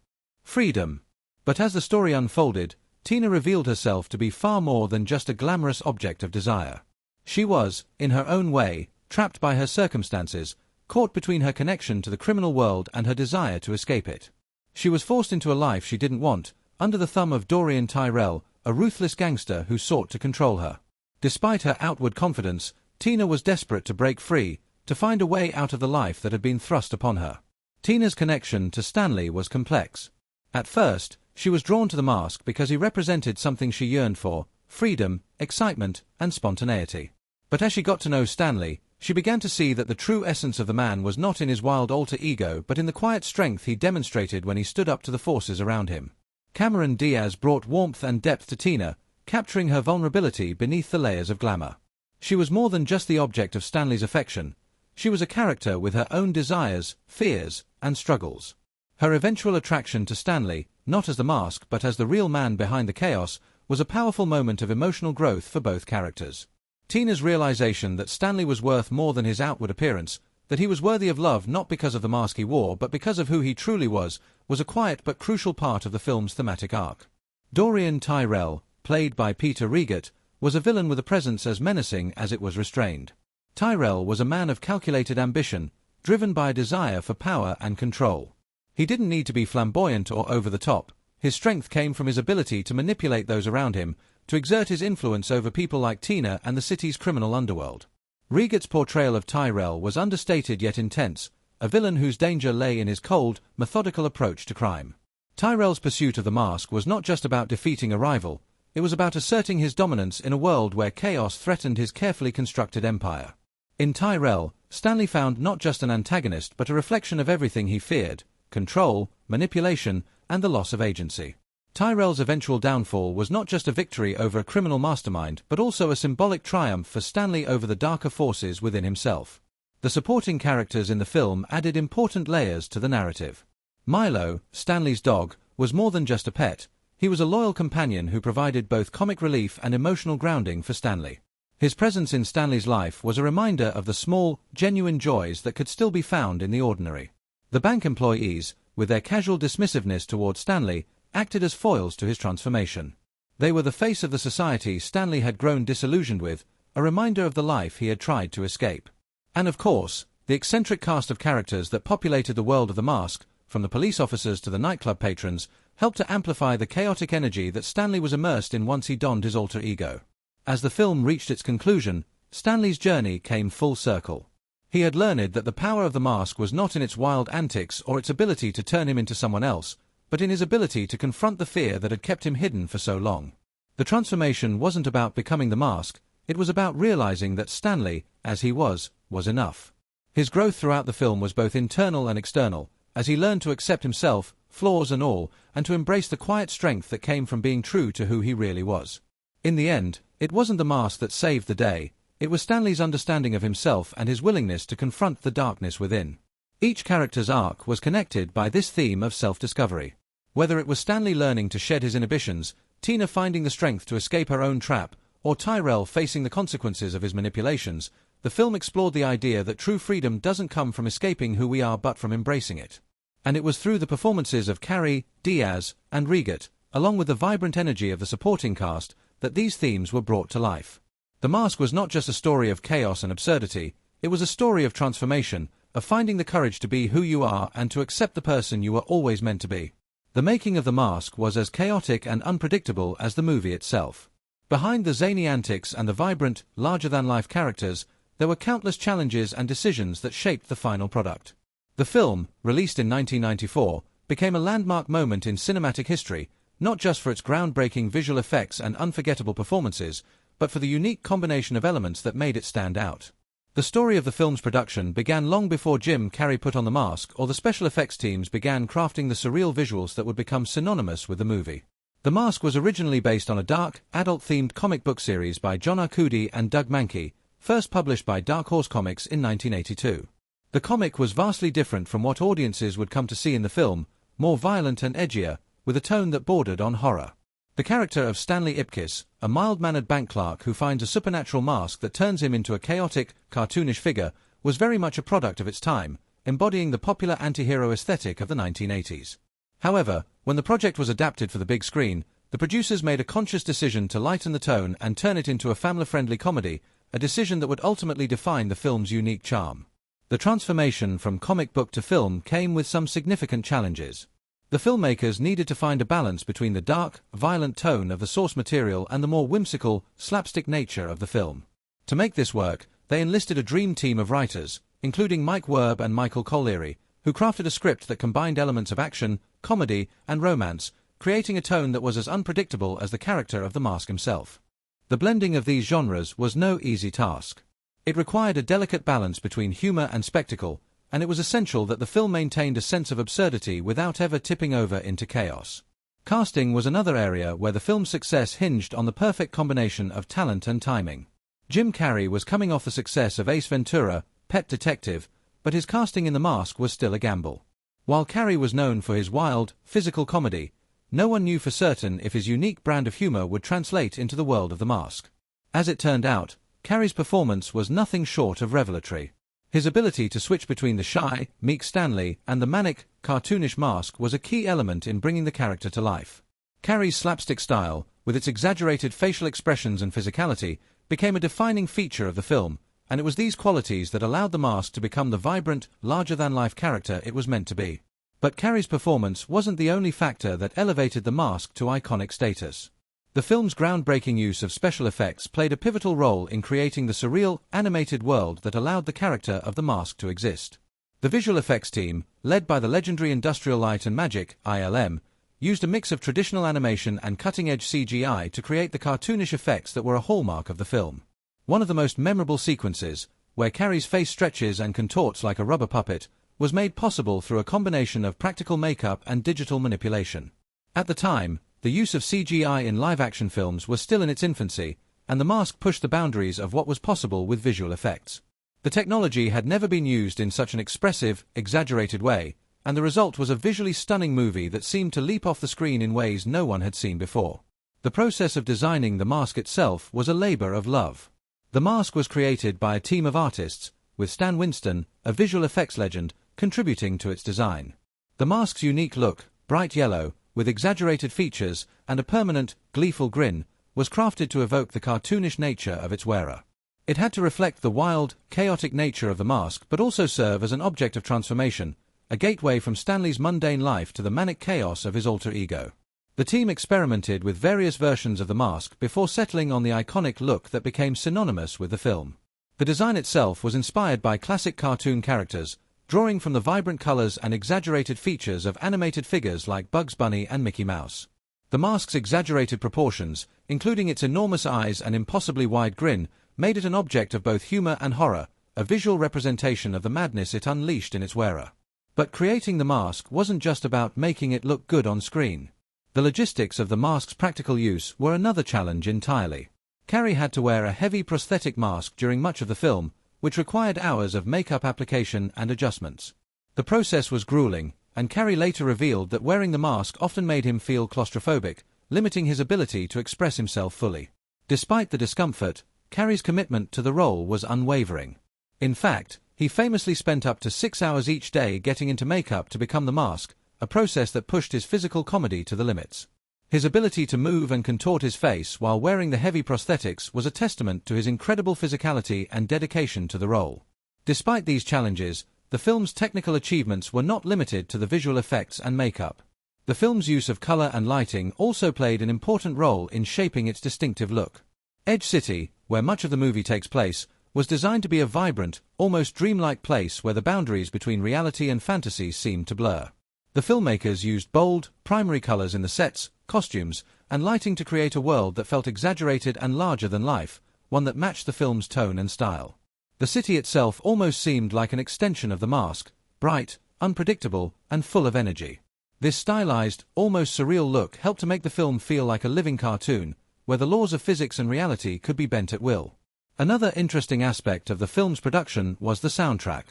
freedom. But as the story unfolded, Tina revealed herself to be far more than just a glamorous object of desire. She was, in her own way, trapped by her circumstances, caught between her connection to the criminal world and her desire to escape it. She was forced into a life she didn't want, under the thumb of Dorian Tyrell, a ruthless gangster who sought to control her. Despite her outward confidence, Tina was desperate to break free, to find a way out of the life that had been thrust upon her. Tina's connection to Stanley was complex. At first, she was drawn to the Mask because he represented something she yearned for: freedom, excitement, and spontaneity. But as she got to know Stanley, she began to see that the true essence of the man was not in his wild alter ego but in the quiet strength he demonstrated when he stood up to the forces around him. Cameron Diaz brought warmth and depth to Tina, capturing her vulnerability beneath the layers of glamour. She was more than just the object of Stanley's affection. She was a character with her own desires, fears, and struggles. Her eventual attraction to Stanley, not as the Mask but as the real man behind the chaos, was a powerful moment of emotional growth for both characters. Tina's realization that Stanley was worth more than his outward appearance, that he was worthy of love not because of the mask he wore but because of who he truly was a quiet but crucial part of the film's thematic arc. Dorian Tyrell, played by Peter Riegert, was a villain with a presence as menacing as it was restrained. Tyrell was a man of calculated ambition, driven by a desire for power and control. He didn't need to be flamboyant or over the top. His strength came from his ability to manipulate those around him, to exert his influence over people like Tina and the city's criminal underworld. Riegert's portrayal of Tyrell was understated yet intense, a villain whose danger lay in his cold, methodical approach to crime. Tyrell's pursuit of the mask was not just about defeating a rival, it was about asserting his dominance in a world where chaos threatened his carefully constructed empire. In Tyrell, Stanley found not just an antagonist but a reflection of everything he feared: control, manipulation, and the loss of agency. Tyrell's eventual downfall was not just a victory over a criminal mastermind but also a symbolic triumph for Stanley over the darker forces within himself. The supporting characters in the film added important layers to the narrative. Milo, Stanley's dog, was more than just a pet. He was a loyal companion who provided both comic relief and emotional grounding for Stanley. His presence in Stanley's life was a reminder of the small, genuine joys that could still be found in the ordinary. The bank employees, with their casual dismissiveness towards Stanley, acted as foils to his transformation. They were the face of the society Stanley had grown disillusioned with, a reminder of the life he had tried to escape. And of course, the eccentric cast of characters that populated the world of the mask, from the police officers to the nightclub patrons, helped to amplify the chaotic energy that Stanley was immersed in once he donned his alter ego. As the film reached its conclusion, Stanley's journey came full circle. He had learned that the power of the mask was not in its wild antics or its ability to turn him into someone else, but in his ability to confront the fear that had kept him hidden for so long. The transformation wasn't about becoming the mask, it was about realizing that Stanley, as he was enough. His growth throughout the film was both internal and external, as he learned to accept himself, flaws and all, and to embrace the quiet strength that came from being true to who he really was. In the end, it wasn't the mask that saved the day, it was Stanley's understanding of himself and his willingness to confront the darkness within. Each character's arc was connected by this theme of self-discovery. Whether it was Stanley learning to shed his inhibitions, Tina finding the strength to escape her own trap, or Tyrell facing the consequences of his manipulations, the film explored the idea that true freedom doesn't come from escaping who we are but from embracing it. And it was through the performances of Carrey, Diaz, and Riegert, along with the vibrant energy of the supporting cast, that these themes were brought to life. The Mask was not just a story of chaos and absurdity, it was a story of transformation, of finding the courage to be who you are and to accept the person you were always meant to be. The making of The Mask was as chaotic and unpredictable as the movie itself. Behind the zany antics and the vibrant, larger-than-life characters, there were countless challenges and decisions that shaped the final product. The film, released in 1994, became a landmark moment in cinematic history, not just for its groundbreaking visual effects and unforgettable performances, but for the unique combination of elements that made it stand out. The story of the film's production began long before Jim Carrey put on the mask or the special effects teams began crafting the surreal visuals that would become synonymous with the movie. The Mask was originally based on a dark, adult-themed comic book series by John Arcudi and Doug Mahnke, first published by Dark Horse Comics in 1982. The comic was vastly different from what audiences would come to see in the film, more violent and edgier, with a tone that bordered on horror. The character of Stanley Ipkiss, a mild-mannered bank clerk who finds a supernatural mask that turns him into a chaotic, cartoonish figure, was very much a product of its time, embodying the popular anti-hero aesthetic of the 1980s. However, when the project was adapted for the big screen, the producers made a conscious decision to lighten the tone and turn it into a family-friendly comedy, a decision that would ultimately define the film's unique charm. The transformation from comic book to film came with some significant challenges. The filmmakers needed to find a balance between the dark, violent tone of the source material and the more whimsical, slapstick nature of the film. To make this work, they enlisted a dream team of writers, including Mike Werb and Michael Colleary, who crafted a script that combined elements of action, comedy, and romance, creating a tone that was as unpredictable as the character of the Mask himself. The blending of these genres was no easy task. It required a delicate balance between humor and spectacle, and it was essential that the film maintained a sense of absurdity without ever tipping over into chaos. Casting was another area where the film's success hinged on the perfect combination of talent and timing. Jim Carrey was coming off the success of Ace Ventura, Pet Detective, but his casting in The Mask was still a gamble. While Carrey was known for his wild, physical comedy, no one knew for certain if his unique brand of humor would translate into the world of The Mask. As it turned out, Carrey's performance was nothing short of revelatory. His ability to switch between the shy, meek Stanley and the manic, cartoonish Mask was a key element in bringing the character to life. Carrey's slapstick style, with its exaggerated facial expressions and physicality, became a defining feature of the film, and it was these qualities that allowed the Mask to become the vibrant, larger-than-life character it was meant to be. But Carrey's performance wasn't the only factor that elevated the Mask to iconic status. The film's groundbreaking use of special effects played a pivotal role in creating the surreal, animated world that allowed the character of the mask to exist. The visual effects team, led by the legendary Industrial Light and Magic (ILM), used a mix of traditional animation and cutting-edge CGI to create the cartoonish effects that were a hallmark of the film. One of the most memorable sequences, where Carrey's face stretches and contorts like a rubber puppet, was made possible through a combination of practical makeup and digital manipulation. At the time, the use of CGI in live-action films was still in its infancy, and the mask pushed the boundaries of what was possible with visual effects. The technology had never been used in such an expressive, exaggerated way, and the result was a visually stunning movie that seemed to leap off the screen in ways no one had seen before. The process of designing the mask itself was a labor of love. The mask was created by a team of artists, with Stan Winston, a visual effects legend, contributing to its design. The mask's unique look, bright yellow, with exaggerated features and a permanent, gleeful grin, was crafted to evoke the cartoonish nature of its wearer. It had to reflect the wild, chaotic nature of the mask but also serve as an object of transformation, a gateway from Stanley's mundane life to the manic chaos of his alter ego. The team experimented with various versions of the mask before settling on the iconic look that became synonymous with the film. The design itself was inspired by classic cartoon characters, drawing from the vibrant colors and exaggerated features of animated figures like Bugs Bunny and Mickey Mouse. The mask's exaggerated proportions, including its enormous eyes and impossibly wide grin, made it an object of both humor and horror, a visual representation of the madness it unleashed in its wearer. But creating the mask wasn't just about making it look good on screen. The logistics of the mask's practical use were another challenge entirely. Carrey had to wear a heavy prosthetic mask during much of the film, which required hours of makeup application and adjustments. The process was grueling, and Carrey later revealed that wearing the mask often made him feel claustrophobic, limiting his ability to express himself fully. Despite the discomfort, Carrey's commitment to the role was unwavering. In fact, he famously spent up to 6 hours each day getting into makeup to become the mask, a process that pushed his physical comedy to the limits. His ability to move and contort his face while wearing the heavy prosthetics was a testament to his incredible physicality and dedication to the role. Despite these challenges, the film's technical achievements were not limited to the visual effects and makeup. The film's use of color and lighting also played an important role in shaping its distinctive look. Edge City, where much of the movie takes place, was designed to be a vibrant, almost dreamlike place where the boundaries between reality and fantasy seemed to blur. The filmmakers used bold, primary colors in the sets, costumes, and lighting to create a world that felt exaggerated and larger than life, one that matched the film's tone and style. The city itself almost seemed like an extension of the mask, bright, unpredictable, and full of energy. This stylized, almost surreal look helped to make the film feel like a living cartoon, where the laws of physics and reality could be bent at will. Another interesting aspect of the film's production was the soundtrack.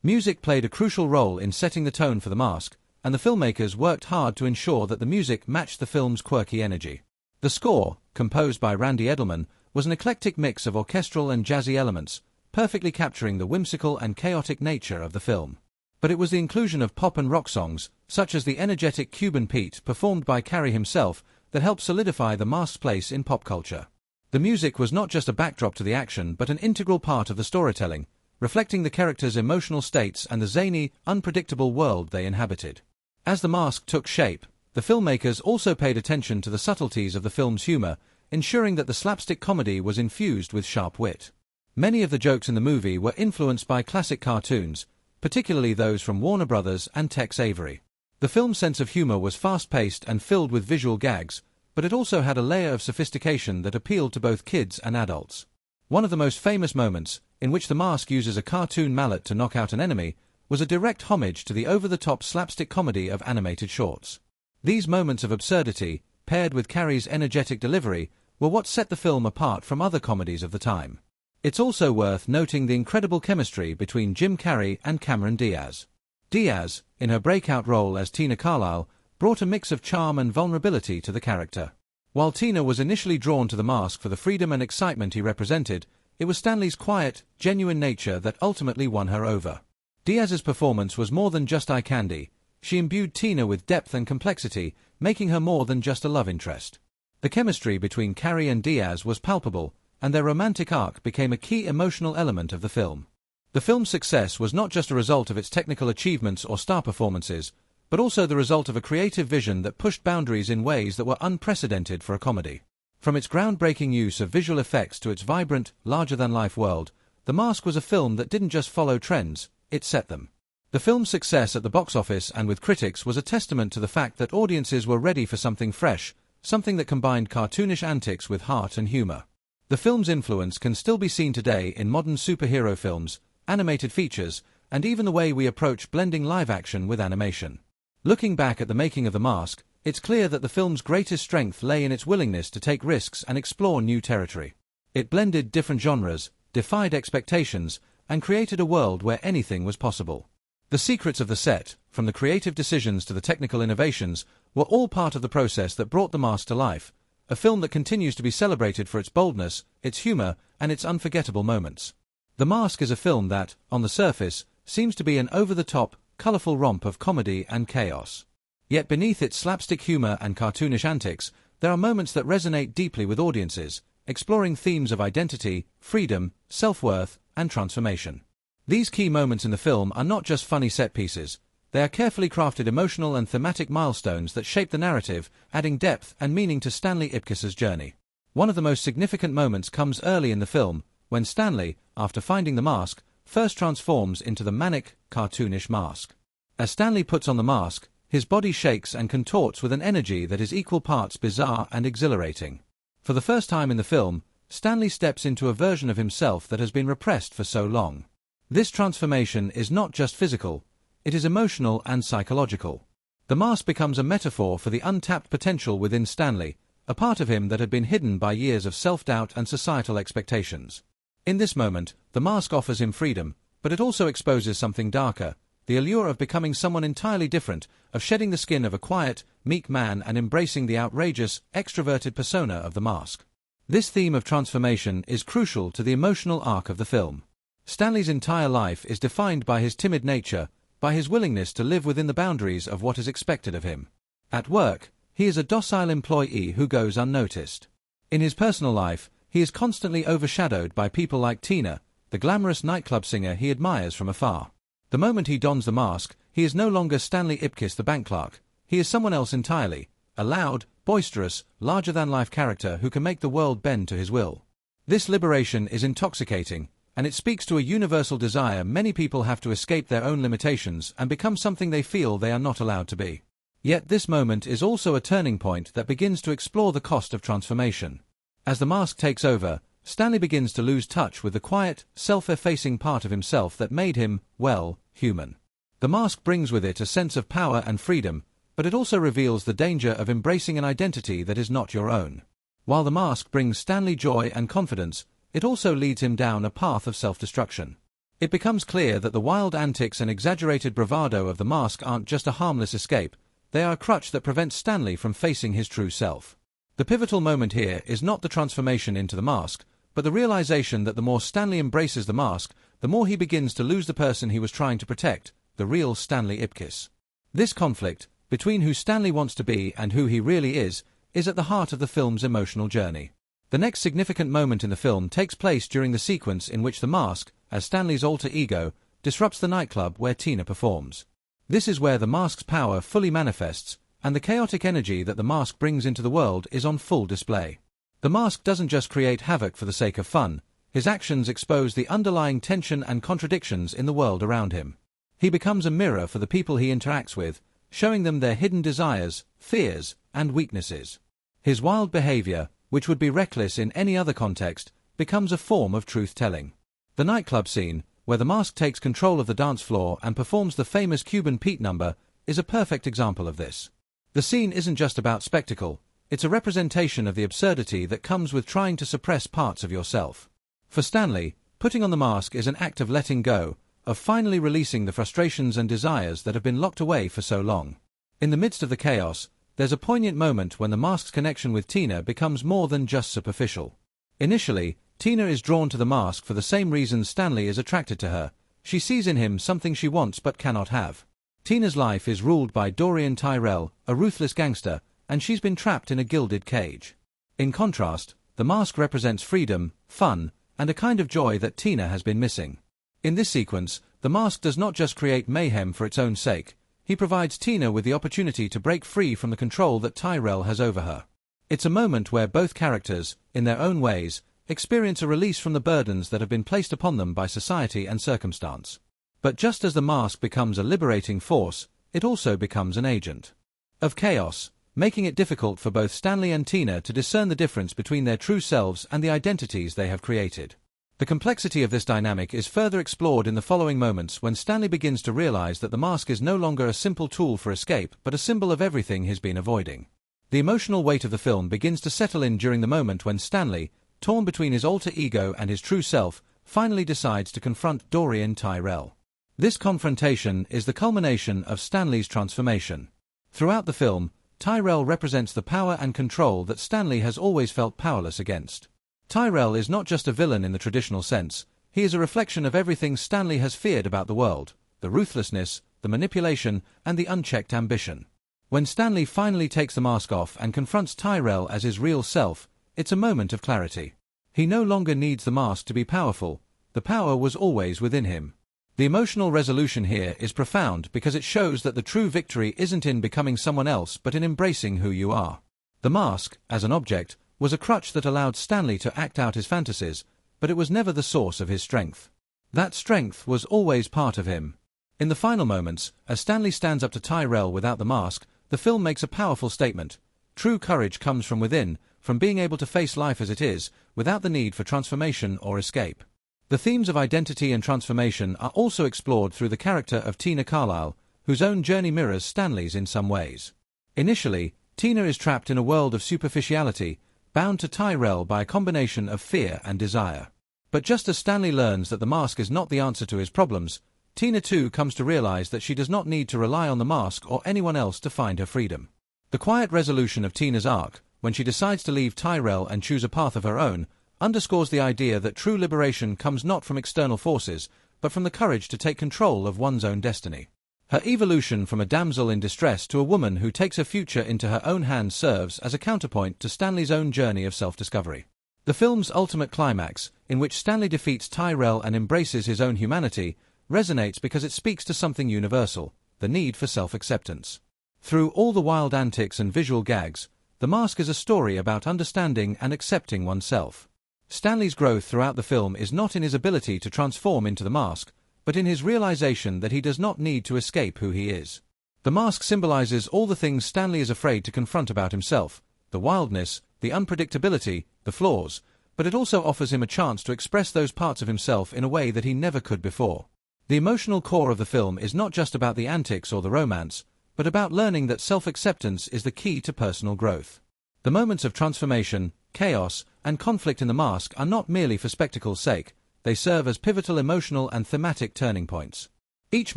Music played a crucial role in setting the tone for the mask, and the filmmakers worked hard to ensure that the music matched the film's quirky energy. The score, composed by Randy Edelman, was an eclectic mix of orchestral and jazzy elements, perfectly capturing the whimsical and chaotic nature of the film. But it was the inclusion of pop and rock songs, such as the energetic Cuban Pete performed by Carrey himself, that helped solidify the mask's place in pop culture. The music was not just a backdrop to the action but an integral part of the storytelling, reflecting the characters' emotional states and the zany, unpredictable world they inhabited. As the mask took shape, the filmmakers also paid attention to the subtleties of the film's humor, ensuring that the slapstick comedy was infused with sharp wit. Many of the jokes in the movie were influenced by classic cartoons, particularly those from Warner Brothers and Tex Avery. The film's sense of humor was fast-paced and filled with visual gags, but it also had a layer of sophistication that appealed to both kids and adults. One of the most famous moments, in which the mask uses a cartoon mallet to knock out an enemy, was a direct homage to the over-the-top slapstick comedy of animated shorts. These moments of absurdity, paired with Carrey's energetic delivery, were what set the film apart from other comedies of the time. It's also worth noting the incredible chemistry between Jim Carrey and Cameron Diaz. Diaz, in her breakout role as Tina Carlyle, brought a mix of charm and vulnerability to the character. While Tina was initially drawn to the mask for the freedom and excitement he represented, it was Stanley's quiet, genuine nature that ultimately won her over. Diaz's performance was more than just eye candy. She imbued Tina with depth and complexity, making her more than just a love interest. The chemistry between Carrey and Diaz was palpable, and their romantic arc became a key emotional element of the film. The film's success was not just a result of its technical achievements or star performances, but also the result of a creative vision that pushed boundaries in ways that were unprecedented for a comedy. From its groundbreaking use of visual effects to its vibrant, larger-than-life world, The Mask was a film that didn't just follow trends, it set them. The film's success at the box office and with critics was a testament to the fact that audiences were ready for something fresh, something that combined cartoonish antics with heart and humor. The film's influence can still be seen today in modern superhero films, animated features, and even the way we approach blending live action with animation. Looking back at the making of The Mask, it's clear that the film's greatest strength lay in its willingness to take risks and explore new territory. It blended different genres, defied expectations, and created a world where anything was possible. The secrets of the set, from the creative decisions to the technical innovations, were all part of the process that brought The Mask to life, a film that continues to be celebrated for its boldness, its humor, and its unforgettable moments. The Mask is a film that, on the surface, seems to be an over-the-top, colorful romp of comedy and chaos. Yet beneath its slapstick humor and cartoonish antics, there are moments that resonate deeply with audiences, exploring themes of identity, freedom, self-worth, and transformation. These key moments in the film are not just funny set pieces, they are carefully crafted emotional and thematic milestones that shape the narrative, adding depth and meaning to Stanley Ipkiss's journey. One of the most significant moments comes early in the film, when Stanley, after finding the mask, first transforms into the manic, cartoonish Mask. As Stanley puts on the mask, his body shakes and contorts with an energy that is equal parts bizarre and exhilarating. For the first time in the film, Stanley steps into a version of himself that has been repressed for so long. This transformation is not just physical, it is emotional and psychological. The mask becomes a metaphor for the untapped potential within Stanley, a part of him that had been hidden by years of self-doubt and societal expectations. In this moment, the mask offers him freedom, but it also exposes something darker, the allure of becoming someone entirely different, of shedding the skin of a quiet, meek man and embracing the outrageous, extroverted persona of the mask. This theme of transformation is crucial to the emotional arc of the film. Stanley's entire life is defined by his timid nature, by his willingness to live within the boundaries of what is expected of him. At work, he is a docile employee who goes unnoticed. In his personal life, he is constantly overshadowed by people like Tina, the glamorous nightclub singer he admires from afar. The moment he dons the mask, he is no longer Stanley Ipkiss the bank clerk. He is someone else entirely, a loud, boisterous, larger-than-life character who can make the world bend to his will. This liberation is intoxicating, and it speaks to a universal desire many people have to escape their own limitations and become something they feel they are not allowed to be. Yet this moment is also a turning point that begins to explore the cost of transformation. As the mask takes over, Stanley begins to lose touch with the quiet, self-effacing part of himself that made him, well, human. The mask brings with it a sense of power and freedom, but it also reveals the danger of embracing an identity that is not your own. While the mask brings Stanley joy and confidence, it also leads him down a path of self-destruction. It becomes clear that the wild antics and exaggerated bravado of the mask aren't just a harmless escape, they are a crutch that prevents Stanley from facing his true self. The pivotal moment here is not the transformation into the mask, but the realization that the more Stanley embraces the mask, the more he begins to lose the person he was trying to protect, the real Stanley Ipkiss. This conflict, between who Stanley wants to be and who he really is at the heart of the film's emotional journey. The next significant moment in the film takes place during the sequence in which the mask, as Stanley's alter ego, disrupts the nightclub where Tina performs. This is where the mask's power fully manifests, and the chaotic energy that the mask brings into the world is on full display. The mask doesn't just create havoc for the sake of fun, his actions expose the underlying tension and contradictions in the world around him. He becomes a mirror for the people he interacts with, showing them their hidden desires, fears, and weaknesses. His wild behavior, which would be reckless in any other context, becomes a form of truth-telling. The nightclub scene, where the mask takes control of the dance floor and performs the famous Cuban Pete number, is a perfect example of this. The scene isn't just about spectacle, it's a representation of the absurdity that comes with trying to suppress parts of yourself. For Stanley, putting on the mask is an act of letting go, of finally releasing the frustrations and desires that have been locked away for so long. In the midst of the chaos, there's a poignant moment when the mask's connection with Tina becomes more than just superficial. Initially, Tina is drawn to the mask for the same reason Stanley is attracted to her. She sees in him something she wants but cannot have. Tina's life is ruled by Dorian Tyrell, a ruthless gangster, and she's been trapped in a gilded cage. In contrast, the mask represents freedom, fun, and a kind of joy that Tina has been missing. In this sequence, the mask does not just create mayhem for its own sake, he provides Tina with the opportunity to break free from the control that Tyrell has over her. It's a moment where both characters, in their own ways, experience a release from the burdens that have been placed upon them by society and circumstance. But just as the mask becomes a liberating force, it also becomes an agent of chaos, making it difficult for both Stanley and Tina to discern the difference between their true selves and the identities they have created. The complexity of this dynamic is further explored in the following moments when Stanley begins to realize that the mask is no longer a simple tool for escape but a symbol of everything he's been avoiding. The emotional weight of the film begins to settle in during the moment when Stanley, torn between his alter ego and his true self, finally decides to confront Dorian Tyrell. This confrontation is the culmination of Stanley's transformation. Throughout the film, Tyrell represents the power and control that Stanley has always felt powerless against. Tyrell is not just a villain in the traditional sense, he is a reflection of everything Stanley has feared about the world, the ruthlessness, the manipulation, and the unchecked ambition. When Stanley finally takes the mask off and confronts Tyrell as his real self, it's a moment of clarity. He no longer needs the mask to be powerful, the power was always within him. The emotional resolution here is profound because it shows that the true victory isn't in becoming someone else but in embracing who you are. The mask, as an object, was a crutch that allowed Stanley to act out his fantasies, but it was never the source of his strength. That strength was always part of him. In the final moments, as Stanley stands up to Tyrell without the mask, the film makes a powerful statement. True courage comes from within, from being able to face life as it is, without the need for transformation or escape. The themes of identity and transformation are also explored through the character of Tina Carlyle, whose own journey mirrors Stanley's in some ways. Initially, Tina is trapped in a world of superficiality, bound to Tyrell by a combination of fear and desire. But just as Stanley learns that the mask is not the answer to his problems, Tina too comes to realize that she does not need to rely on the mask or anyone else to find her freedom. The quiet resolution of Tina's arc, when she decides to leave Tyrell and choose a path of her own, underscores the idea that true liberation comes not from external forces, but from the courage to take control of one's own destiny. Her evolution from a damsel in distress to a woman who takes her future into her own hands serves as a counterpoint to Stanley's own journey of self-discovery. The film's ultimate climax, in which Stanley defeats Tyrell and embraces his own humanity, resonates because it speaks to something universal, the need for self-acceptance. Through all the wild antics and visual gags, The Mask is a story about understanding and accepting oneself. Stanley's growth throughout the film is not in his ability to transform into the mask, but in his realization that he does not need to escape who he is. The mask symbolizes all the things Stanley is afraid to confront about himself, the wildness, the unpredictability, the flaws, but it also offers him a chance to express those parts of himself in a way that he never could before. The emotional core of the film is not just about the antics or the romance, but about learning that self-acceptance is the key to personal growth. The moments of transformation, chaos, and conflict in The Mask are not merely for spectacle's sake, they serve as pivotal emotional and thematic turning points. Each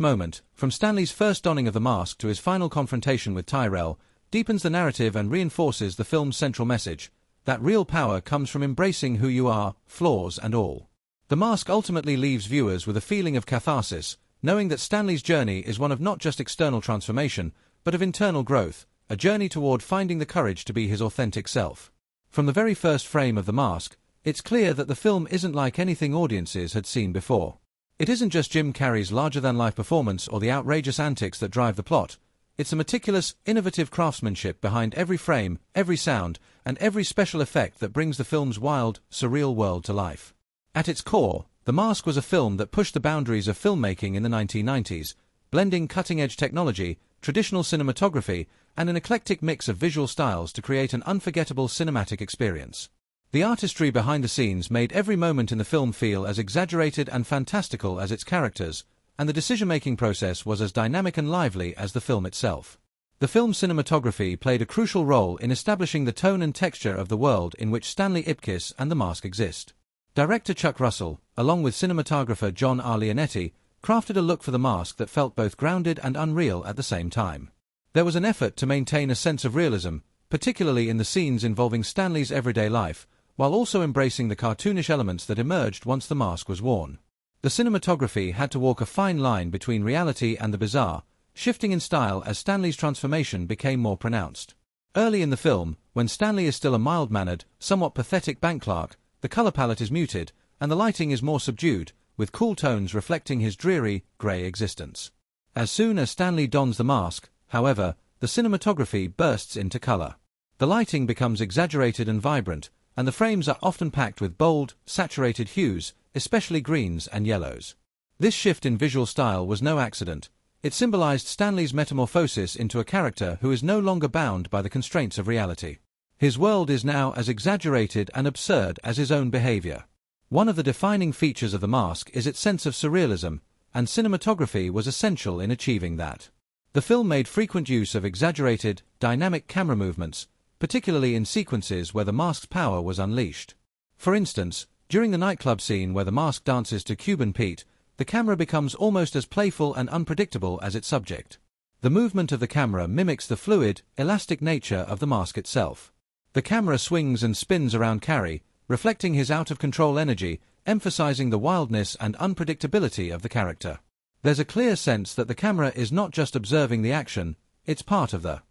moment, from Stanley's first donning of the mask to his final confrontation with Tyrell, deepens the narrative and reinforces the film's central message, that real power comes from embracing who you are, flaws and all. The Mask ultimately leaves viewers with a feeling of catharsis, knowing that Stanley's journey is one of not just external transformation, but of internal growth, a journey toward finding the courage to be his authentic self. From the very first frame of The Mask, it's clear that the film isn't like anything audiences had seen before. It isn't just Jim Carrey's larger-than-life performance or the outrageous antics that drive the plot. It's the meticulous, innovative craftsmanship behind every frame, every sound, and every special effect that brings the film's wild, surreal world to life. At its core, The Mask was a film that pushed the boundaries of filmmaking in the 1990s, blending cutting-edge technology, traditional cinematography, and an eclectic mix of visual styles to create an unforgettable cinematic experience. The artistry behind the scenes made every moment in the film feel as exaggerated and fantastical as its characters, and the decision-making process was as dynamic and lively as the film itself. The film's cinematography played a crucial role in establishing the tone and texture of the world in which Stanley Ipkiss and The Mask exist. Director Chuck Russell, along with cinematographer John R. Leonetti, crafted a look for The Mask that felt both grounded and unreal at the same time. There was an effort to maintain a sense of realism, particularly in the scenes involving Stanley's everyday life, while also embracing the cartoonish elements that emerged once the mask was worn. The cinematography had to walk a fine line between reality and the bizarre, shifting in style as Stanley's transformation became more pronounced. Early in the film, when Stanley is still a mild-mannered, somewhat pathetic bank clerk, the color palette is muted, and the lighting is more subdued, with cool tones reflecting his dreary, grey existence. As soon as Stanley dons the mask, however, the cinematography bursts into color. The lighting becomes exaggerated and vibrant, and the frames are often packed with bold, saturated hues, especially greens and yellows. This shift in visual style was no accident. It symbolized Stanley's metamorphosis into a character who is no longer bound by the constraints of reality. His world is now as exaggerated and absurd as his own behavior. One of the defining features of the mask is its sense of surrealism, and cinematography was essential in achieving that. The film made frequent use of exaggerated, dynamic camera movements, particularly in sequences where the mask's power was unleashed. For instance, during the nightclub scene where the mask dances to Cuban Pete, the camera becomes almost as playful and unpredictable as its subject. The movement of the camera mimics the fluid, elastic nature of the mask itself. The camera swings and spins around Carrey, reflecting his out-of-control energy, emphasizing the wildness and unpredictability of the character. There's a clear sense that the camera is not just observing the action, it's part of the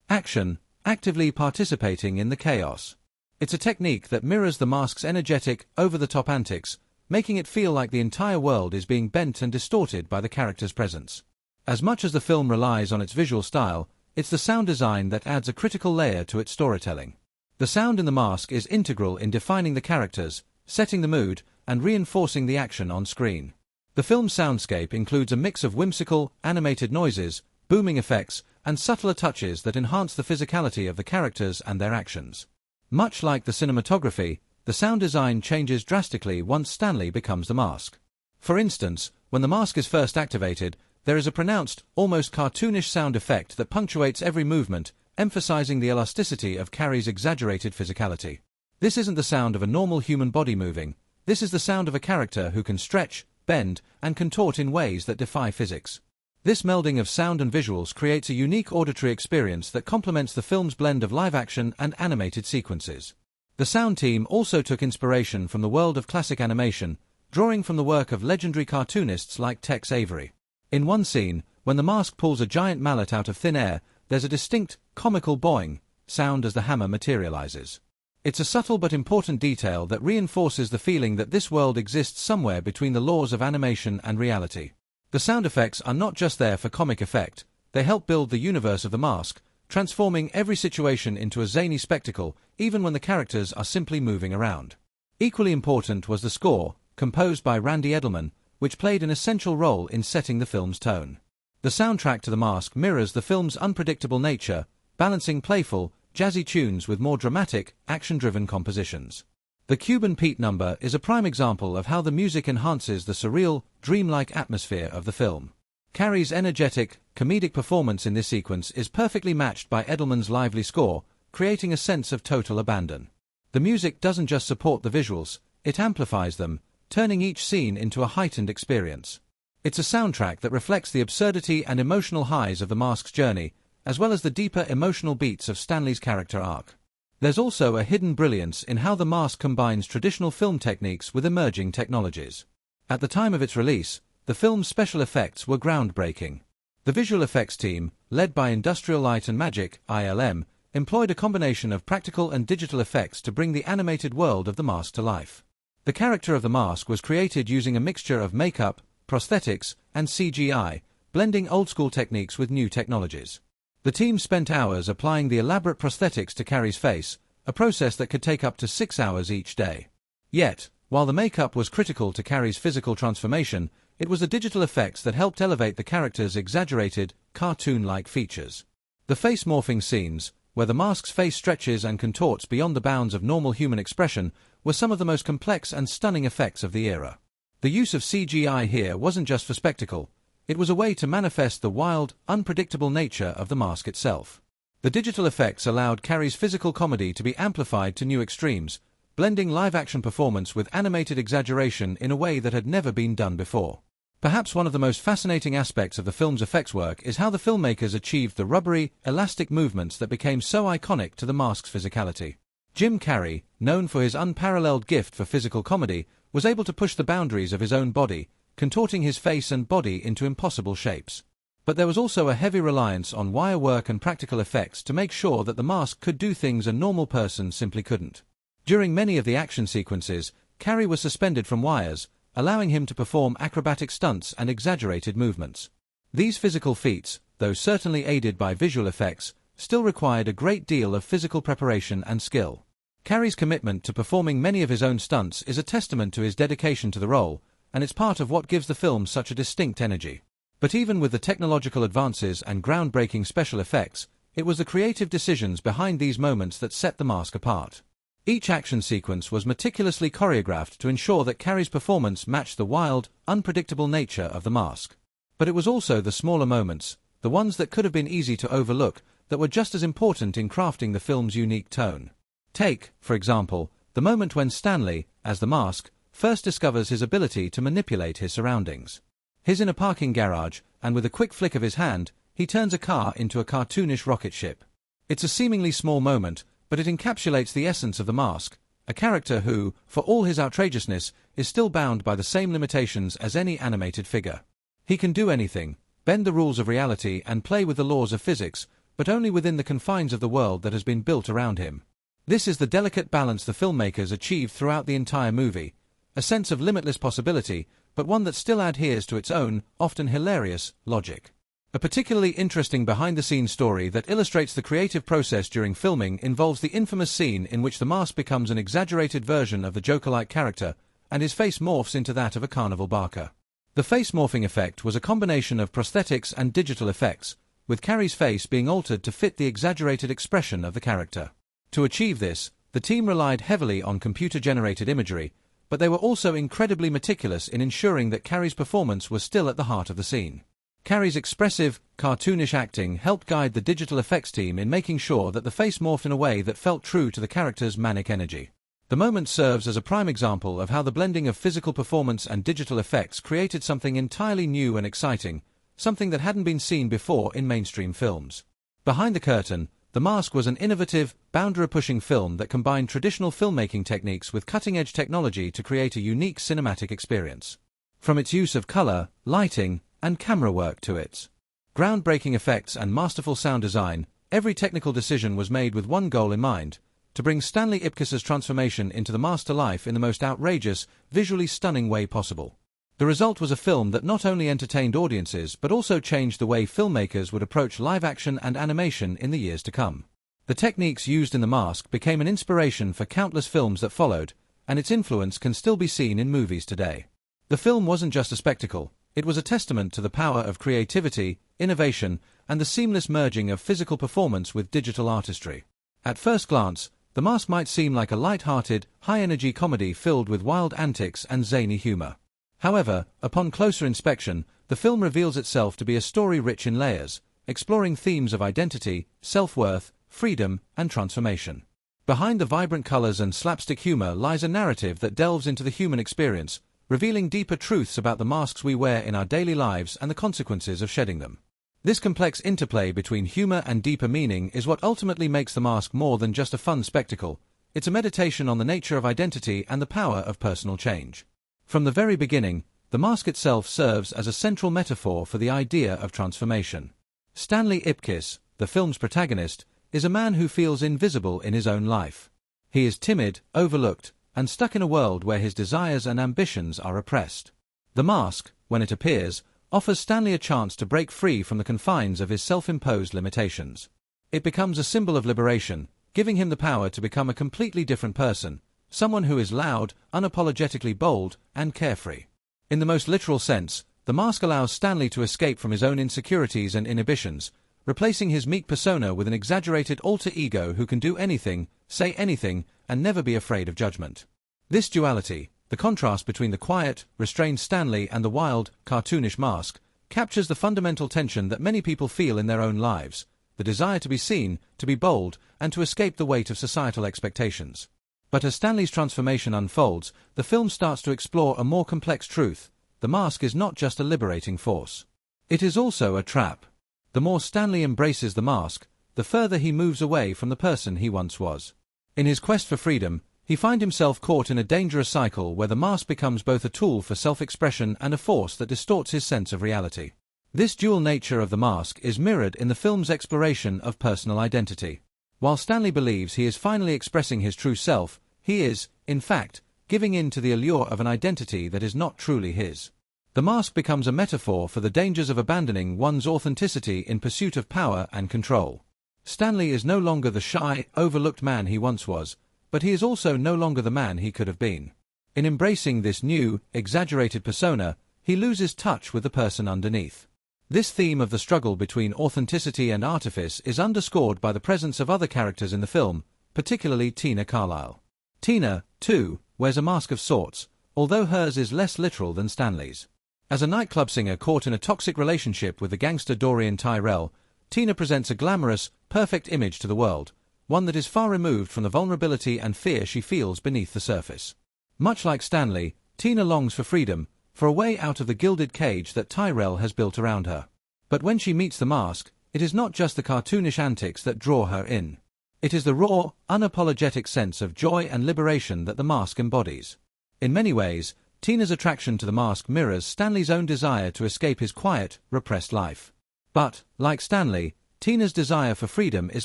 action, actively participating in the chaos. It's a technique that mirrors the mask's energetic, over-the-top antics, making it feel like the entire world is being bent and distorted by the character's presence. As much as the film relies on its visual style, it's the sound design that adds a critical layer to its storytelling. The sound in the mask is integral in defining the characters, setting the mood, and reinforcing the action on screen. The film's soundscape includes a mix of whimsical, animated noises, booming effects, and subtler touches that enhance the physicality of the characters and their actions. Much like the cinematography, the sound design changes drastically once Stanley becomes the mask. For instance, when the mask is first activated, there is a pronounced, almost cartoonish sound effect that punctuates every movement, emphasizing the elasticity of Carrey's exaggerated physicality. This isn't the sound of a normal human body moving, this is the sound of a character who can stretch, bend, and contort in ways that defy physics. This melding of sound and visuals creates a unique auditory experience that complements the film's blend of live-action and animated sequences. The sound team also took inspiration from the world of classic animation, drawing from the work of legendary cartoonists like Tex Avery. In one scene, when the mask pulls a giant mallet out of thin air, there's a distinct, comical boing sound as the hammer materializes. It's a subtle but important detail that reinforces the feeling that this world exists somewhere between the laws of animation and reality. The sound effects are not just there for comic effect, they help build the universe of the mask, transforming every situation into a zany spectacle, even when the characters are simply moving around. Equally important was the score, composed by Randy Edelman, which played an essential role in setting the film's tone. The soundtrack to The Mask mirrors the film's unpredictable nature, balancing playful, jazzy tunes with more dramatic, action-driven compositions. The Cuban Pete number is a prime example of how the music enhances the surreal, dreamlike atmosphere of the film. Carrey's energetic, comedic performance in this sequence is perfectly matched by Edelman's lively score, creating a sense of total abandon. The music doesn't just support the visuals, it amplifies them, turning each scene into a heightened experience. It's a soundtrack that reflects the absurdity and emotional highs of the mask's journey, as well as the deeper emotional beats of Stanley's character arc. There's also a hidden brilliance in how the mask combines traditional film techniques with emerging technologies. At the time of its release, the film's special effects were groundbreaking. The visual effects team, led by Industrial Light and Magic (ILM), employed a combination of practical and digital effects to bring the animated world of the mask to life. The character of the mask was created using a mixture of makeup, prosthetics, and CGI, blending old-school techniques with new technologies. The team spent hours applying the elaborate prosthetics to Carrey's face, a process that could take up to 6 hours each day. Yet, while the makeup was critical to Carrey's physical transformation, it was the digital effects that helped elevate the character's exaggerated, cartoon-like features. The face-morphing scenes, where the mask's face stretches and contorts beyond the bounds of normal human expression, were some of the most complex and stunning effects of the era. The use of CGI here wasn't just for spectacle, it was a way to manifest the wild, unpredictable nature of the mask itself. The digital effects allowed Carrey's physical comedy to be amplified to new extremes, blending live-action performance with animated exaggeration in a way that had never been done before. Perhaps one of the most fascinating aspects of the film's effects work is how the filmmakers achieved the rubbery, elastic movements that became so iconic to the mask's physicality. Jim Carrey, known for his unparalleled gift for physical comedy, was able to push the boundaries of his own body, contorting his face and body into impossible shapes. But there was also a heavy reliance on wire work and practical effects to make sure that the mask could do things a normal person simply couldn't. During many of the action sequences, Carrey was suspended from wires, allowing him to perform acrobatic stunts and exaggerated movements. These physical feats, though certainly aided by visual effects, still required a great deal of physical preparation and skill. Carrey's commitment to performing many of his own stunts is a testament to his dedication to the role, and it's part of what gives the film such a distinct energy. But even with the technological advances and groundbreaking special effects, it was the creative decisions behind these moments that set The Mask apart. Each action sequence was meticulously choreographed to ensure that Carrey's performance matched the wild, unpredictable nature of The Mask. But it was also the smaller moments, the ones that could have been easy to overlook, that were just as important in crafting the film's unique tone. Take, for example, the moment when Stanley, as the Mask, first discovers his ability to manipulate his surroundings. He's in a parking garage, and with a quick flick of his hand, he turns a car into a cartoonish rocket ship. It's a seemingly small moment, but it encapsulates the essence of the Mask, a character who, for all his outrageousness, is still bound by the same limitations as any animated figure. He can do anything, bend the rules of reality and play with the laws of physics, but only within the confines of the world that has been built around him. This is the delicate balance the filmmakers achieved throughout the entire movie, a sense of limitless possibility, but one that still adheres to its own, often hilarious, logic. A particularly interesting behind-the-scenes story that illustrates the creative process during filming involves the infamous scene in which the Mask becomes an exaggerated version of the Joker-like character, and his face morphs into that of a carnival barker. The face morphing effect was a combination of prosthetics and digital effects, with Carrey's face being altered to fit the exaggerated expression of the character. To achieve this, the team relied heavily on computer-generated imagery, but they were also incredibly meticulous in ensuring that Carrey's performance was still at the heart of the scene. Carrey's expressive, cartoonish acting helped guide the digital effects team in making sure that the face morphed in a way that felt true to the character's manic energy. The moment serves as a prime example of how the blending of physical performance and digital effects created something entirely new and exciting, something that hadn't been seen before in mainstream films. Behind the curtain, The Mask was an innovative, boundary-pushing film that combined traditional filmmaking techniques with cutting-edge technology to create a unique cinematic experience. From its use of color, lighting, and camera work to its groundbreaking effects and masterful sound design, every technical decision was made with one goal in mind: to bring Stanley Ipkiss's transformation into the Mask to life in the most outrageous, visually stunning way possible. The result was a film that not only entertained audiences but also changed the way filmmakers would approach live-action and animation in the years to come. The techniques used in The Mask became an inspiration for countless films that followed, and its influence can still be seen in movies today. The film wasn't just a spectacle, it was a testament to the power of creativity, innovation, and the seamless merging of physical performance with digital artistry. At first glance, The Mask might seem like a light-hearted, high-energy comedy filled with wild antics and zany humor. However, upon closer inspection, the film reveals itself to be a story rich in layers, exploring themes of identity, self-worth, freedom, and transformation. Behind the vibrant colors and slapstick humor lies a narrative that delves into the human experience, revealing deeper truths about the masks we wear in our daily lives and the consequences of shedding them. This complex interplay between humor and deeper meaning is what ultimately makes The Mask more than just a fun spectacle. It's a meditation on the nature of identity and the power of personal change. From the very beginning, The Mask itself serves as a central metaphor for the idea of transformation. Stanley Ipkiss, the film's protagonist, is a man who feels invisible in his own life. He is timid, overlooked, and stuck in a world where his desires and ambitions are oppressed. The Mask, when it appears, offers Stanley a chance to break free from the confines of his self-imposed limitations. It becomes a symbol of liberation, giving him the power to become a completely different person, someone who is loud, unapologetically bold, and carefree. In the most literal sense, The Mask allows Stanley to escape from his own insecurities and inhibitions, replacing his meek persona with an exaggerated alter ego who can do anything, say anything, and never be afraid of judgment. This duality, the contrast between the quiet, restrained Stanley and the wild, cartoonish Mask, captures the fundamental tension that many people feel in their own lives: the desire to be seen, to be bold, and to escape the weight of societal expectations. But as Stanley's transformation unfolds, the film starts to explore a more complex truth: the Mask is not just a liberating force. It is also a trap. The more Stanley embraces the Mask, the further he moves away from the person he once was. In his quest for freedom, he finds himself caught in a dangerous cycle where the Mask becomes both a tool for self-expression and a force that distorts his sense of reality. This dual nature of the Mask is mirrored in the film's exploration of personal identity. While Stanley believes he is finally expressing his true self, he is, in fact, giving in to the allure of an identity that is not truly his. The Mask becomes a metaphor for the dangers of abandoning one's authenticity in pursuit of power and control. Stanley is no longer the shy, overlooked man he once was, but he is also no longer the man he could have been. In embracing this new, exaggerated persona, he loses touch with the person underneath. This theme of the struggle between authenticity and artifice is underscored by the presence of other characters in the film, particularly Tina Carlyle. Tina, too, wears a mask of sorts, although hers is less literal than Stanley's. As a nightclub singer caught in a toxic relationship with the gangster Dorian Tyrell, Tina presents a glamorous, perfect image to the world, one that is far removed from the vulnerability and fear she feels beneath the surface. Much like Stanley, Tina longs for freedom, for a way out of the gilded cage that Tyrell has built around her. But when she meets the mask, it is not just the cartoonish antics that draw her in. It is the raw, unapologetic sense of joy and liberation that the mask embodies. In many ways, Tina's attraction to the mask mirrors Stanley's own desire to escape his quiet, repressed life. But, like Stanley, Tina's desire for freedom is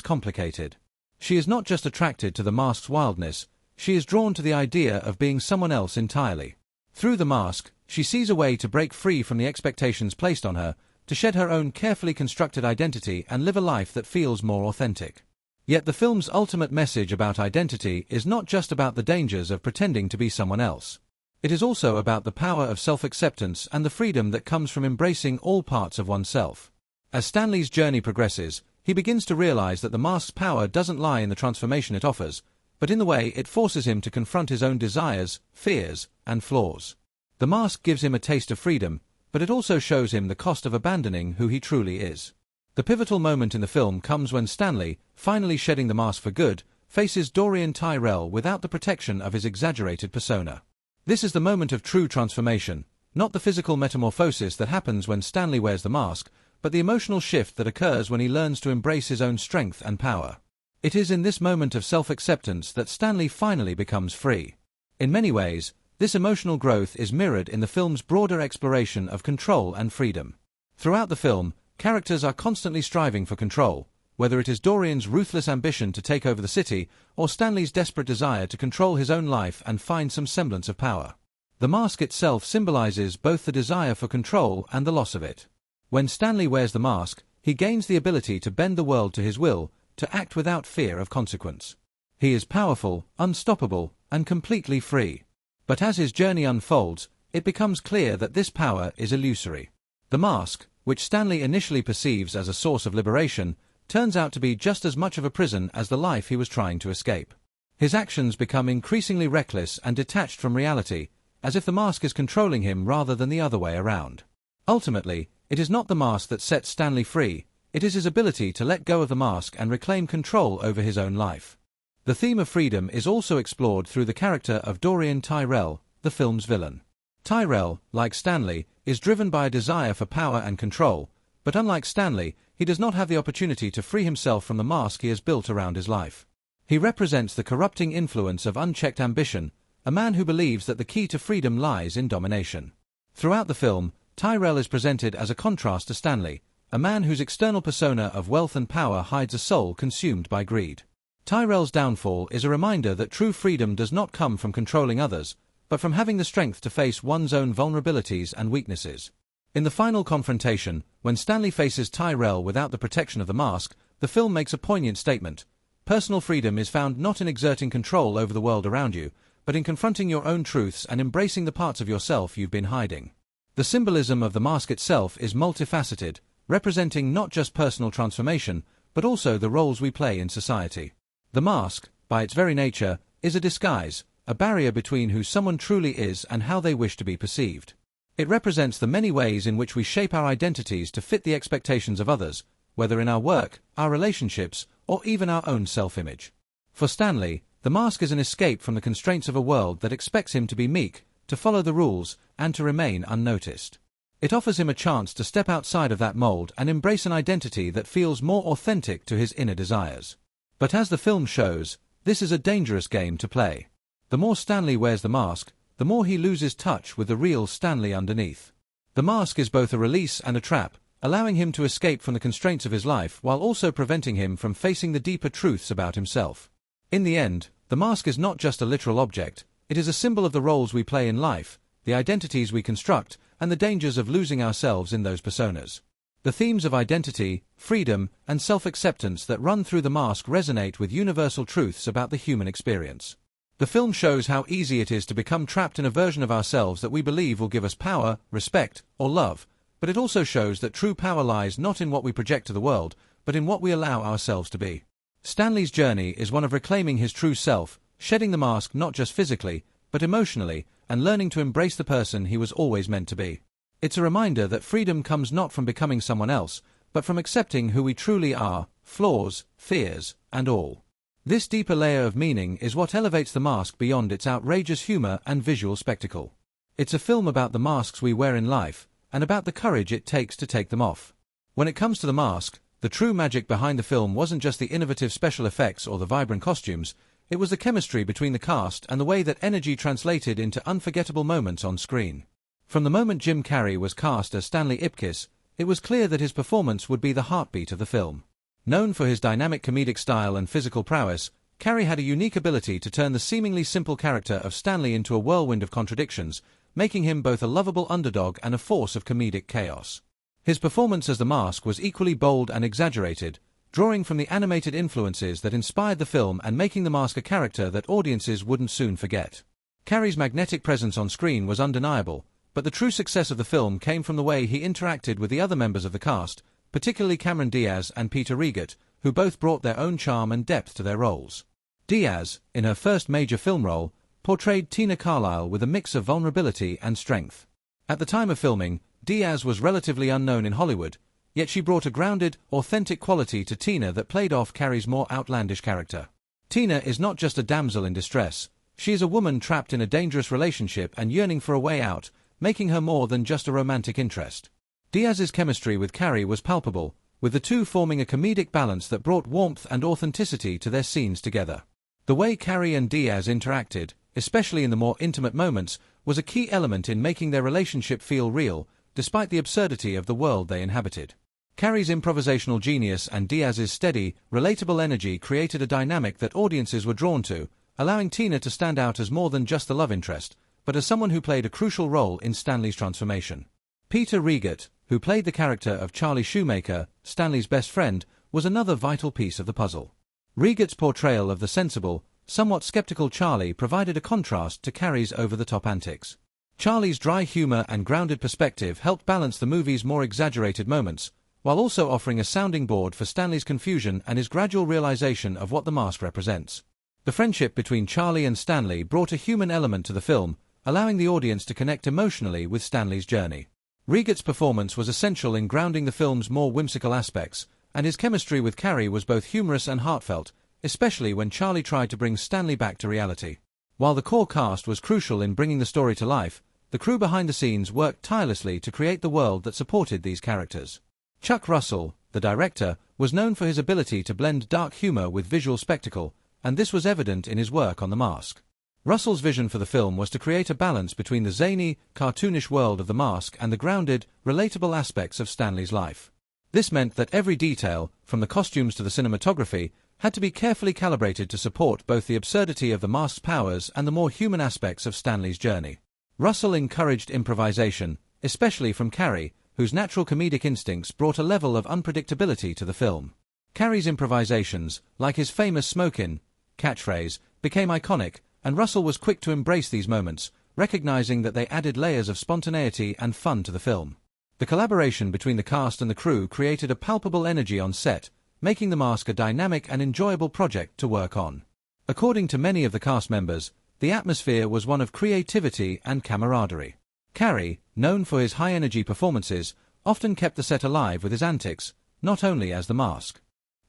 complicated. She is not just attracted to the mask's wildness, she is drawn to the idea of being someone else entirely. Through the mask, she sees a way to break free from the expectations placed on her, to shed her own carefully constructed identity and live a life that feels more authentic. Yet the film's ultimate message about identity is not just about the dangers of pretending to be someone else. It is also about the power of self-acceptance and the freedom that comes from embracing all parts of oneself. As Stanley's journey progresses, he begins to realize that the mask's power doesn't lie in the transformation it offers, but in the way it forces him to confront his own desires, fears, and flaws. The mask gives him a taste of freedom, but it also shows him the cost of abandoning who he truly is. The pivotal moment in the film comes when Stanley, finally shedding the mask for good, faces Dorian Tyrell without the protection of his exaggerated persona. This is the moment of true transformation, not the physical metamorphosis that happens when Stanley wears the mask, but the emotional shift that occurs when he learns to embrace his own strength and power. It is in this moment of self-acceptance that Stanley finally becomes free. In many ways, this emotional growth is mirrored in the film's broader exploration of control and freedom. Throughout the film, characters are constantly striving for control, whether it is Dorian's ruthless ambition to take over the city or Stanley's desperate desire to control his own life and find some semblance of power. The mask itself symbolizes both the desire for control and the loss of it. When Stanley wears the mask, he gains the ability to bend the world to his will, to act without fear of consequence. He is powerful, unstoppable, and completely free. But as his journey unfolds, it becomes clear that this power is illusory. The mask, which Stanley initially perceives as a source of liberation, turns out to be just as much of a prison as the life he was trying to escape. His actions become increasingly reckless and detached from reality, as if the mask is controlling him rather than the other way around. Ultimately, it is not the mask that sets Stanley free, it is his ability to let go of the mask and reclaim control over his own life. The theme of freedom is also explored through the character of Dorian Tyrell, the film's villain. Tyrell, like Stanley, is driven by a desire for power and control, but unlike Stanley, he does not have the opportunity to free himself from the mask he has built around his life. He represents the corrupting influence of unchecked ambition, a man who believes that the key to freedom lies in domination. Throughout the film, Tyrell is presented as a contrast to Stanley, a man whose external persona of wealth and power hides a soul consumed by greed. Tyrell's downfall is a reminder that true freedom does not come from controlling others, but from having the strength to face one's own vulnerabilities and weaknesses. In the final confrontation, when Stanley faces Tyrell without the protection of the mask, the film makes a poignant statement. Personal freedom is found not in exerting control over the world around you, but in confronting your own truths and embracing the parts of yourself you've been hiding. The symbolism of the mask itself is multifaceted, representing not just personal transformation, but also the roles we play in society. The mask, by its very nature, is a disguise, a barrier between who someone truly is and how they wish to be perceived. It represents the many ways in which we shape our identities to fit the expectations of others, whether in our work, our relationships, or even our own self-image. For Stanley, the mask is an escape from the constraints of a world that expects him to be meek, to follow the rules, and to remain unnoticed. It offers him a chance to step outside of that mold and embrace an identity that feels more authentic to his inner desires. But as the film shows, this is a dangerous game to play. The more Stanley wears the mask, the more he loses touch with the real Stanley underneath. The mask is both a release and a trap, allowing him to escape from the constraints of his life while also preventing him from facing the deeper truths about himself. In the end, the mask is not just a literal object, it is a symbol of the roles we play in life, the identities we construct, and the dangers of losing ourselves in those personas. The themes of identity, freedom, and self-acceptance that run through The Mask resonate with universal truths about the human experience. The film shows how easy it is to become trapped in a version of ourselves that we believe will give us power, respect, or love, but it also shows that true power lies not in what we project to the world, but in what we allow ourselves to be. Stanley's journey is one of reclaiming his true self, shedding the mask not just physically, but emotionally, and learning to embrace the person he was always meant to be. It's a reminder that freedom comes not from becoming someone else, but from accepting who we truly are, flaws, fears, and all. This deeper layer of meaning is what elevates The Mask beyond its outrageous humor and visual spectacle. It's a film about the masks we wear in life, and about the courage it takes to take them off. When it comes to The Mask, the true magic behind the film wasn't just the innovative special effects or the vibrant costumes, it was the chemistry between the cast and the way that energy translated into unforgettable moments on screen. From the moment Jim Carrey was cast as Stanley Ipkiss, it was clear that his performance would be the heartbeat of the film. Known for his dynamic comedic style and physical prowess, Carrey had a unique ability to turn the seemingly simple character of Stanley into a whirlwind of contradictions, making him both a lovable underdog and a force of comedic chaos. His performance as the Mask was equally bold and exaggerated, drawing from the animated influences that inspired the film and making the Mask a character that audiences wouldn't soon forget. Carrey's magnetic presence on screen was undeniable, but the true success of the film came from the way he interacted with the other members of the cast, particularly Cameron Diaz and Peter Riegert, who both brought their own charm and depth to their roles. Diaz, in her first major film role, portrayed Tina Carlisle with a mix of vulnerability and strength. At the time of filming, Diaz was relatively unknown in Hollywood, yet she brought a grounded, authentic quality to Tina that played off Carrey's more outlandish character. Tina is not just a damsel in distress, she is a woman trapped in a dangerous relationship and yearning for a way out, making her more than just a romantic interest. Diaz's chemistry with Carrey was palpable, with the two forming a comedic balance that brought warmth and authenticity to their scenes together. The way Carrey and Diaz interacted, especially in the more intimate moments, was a key element in making their relationship feel real, despite the absurdity of the world they inhabited. Carrey's improvisational genius and Diaz's steady, relatable energy created a dynamic that audiences were drawn to, allowing Tina to stand out as more than just the love interest, but as someone who played a crucial role in Stanley's transformation. Peter Riegert, who played the character of Charlie Shoemaker, Stanley's best friend, was another vital piece of the puzzle. Riegert's portrayal of the sensible, somewhat skeptical Charlie provided a contrast to Carrey's over-the-top antics. Charlie's dry humor and grounded perspective helped balance the movie's more exaggerated moments, while also offering a sounding board for Stanley's confusion and his gradual realization of what the mask represents. The friendship between Charlie and Stanley brought a human element to the film, allowing the audience to connect emotionally with Stanley's journey. Riegert's performance was essential in grounding the film's more whimsical aspects, and his chemistry with Carrey was both humorous and heartfelt, especially when Charlie tried to bring Stanley back to reality. While the core cast was crucial in bringing the story to life, the crew behind the scenes worked tirelessly to create the world that supported these characters. Chuck Russell, the director, was known for his ability to blend dark humor with visual spectacle, and this was evident in his work on The Mask. Russell's vision for the film was to create a balance between the zany, cartoonish world of The Mask and the grounded, relatable aspects of Stanley's life. This meant that every detail, from the costumes to the cinematography, had to be carefully calibrated to support both the absurdity of the Mask's powers and the more human aspects of Stanley's journey. Russell encouraged improvisation, especially from Carrey, whose natural comedic instincts brought a level of unpredictability to the film. Carrey's improvisations, like his famous "smokin'" catchphrase, became iconic, and Russell was quick to embrace these moments, recognizing that they added layers of spontaneity and fun to the film. The collaboration between the cast and the crew created a palpable energy on set, making The Mask a dynamic and enjoyable project to work on. According to many of the cast members, the atmosphere was one of creativity and camaraderie. Carrey, known for his high-energy performances, often kept the set alive with his antics, not only as The Mask,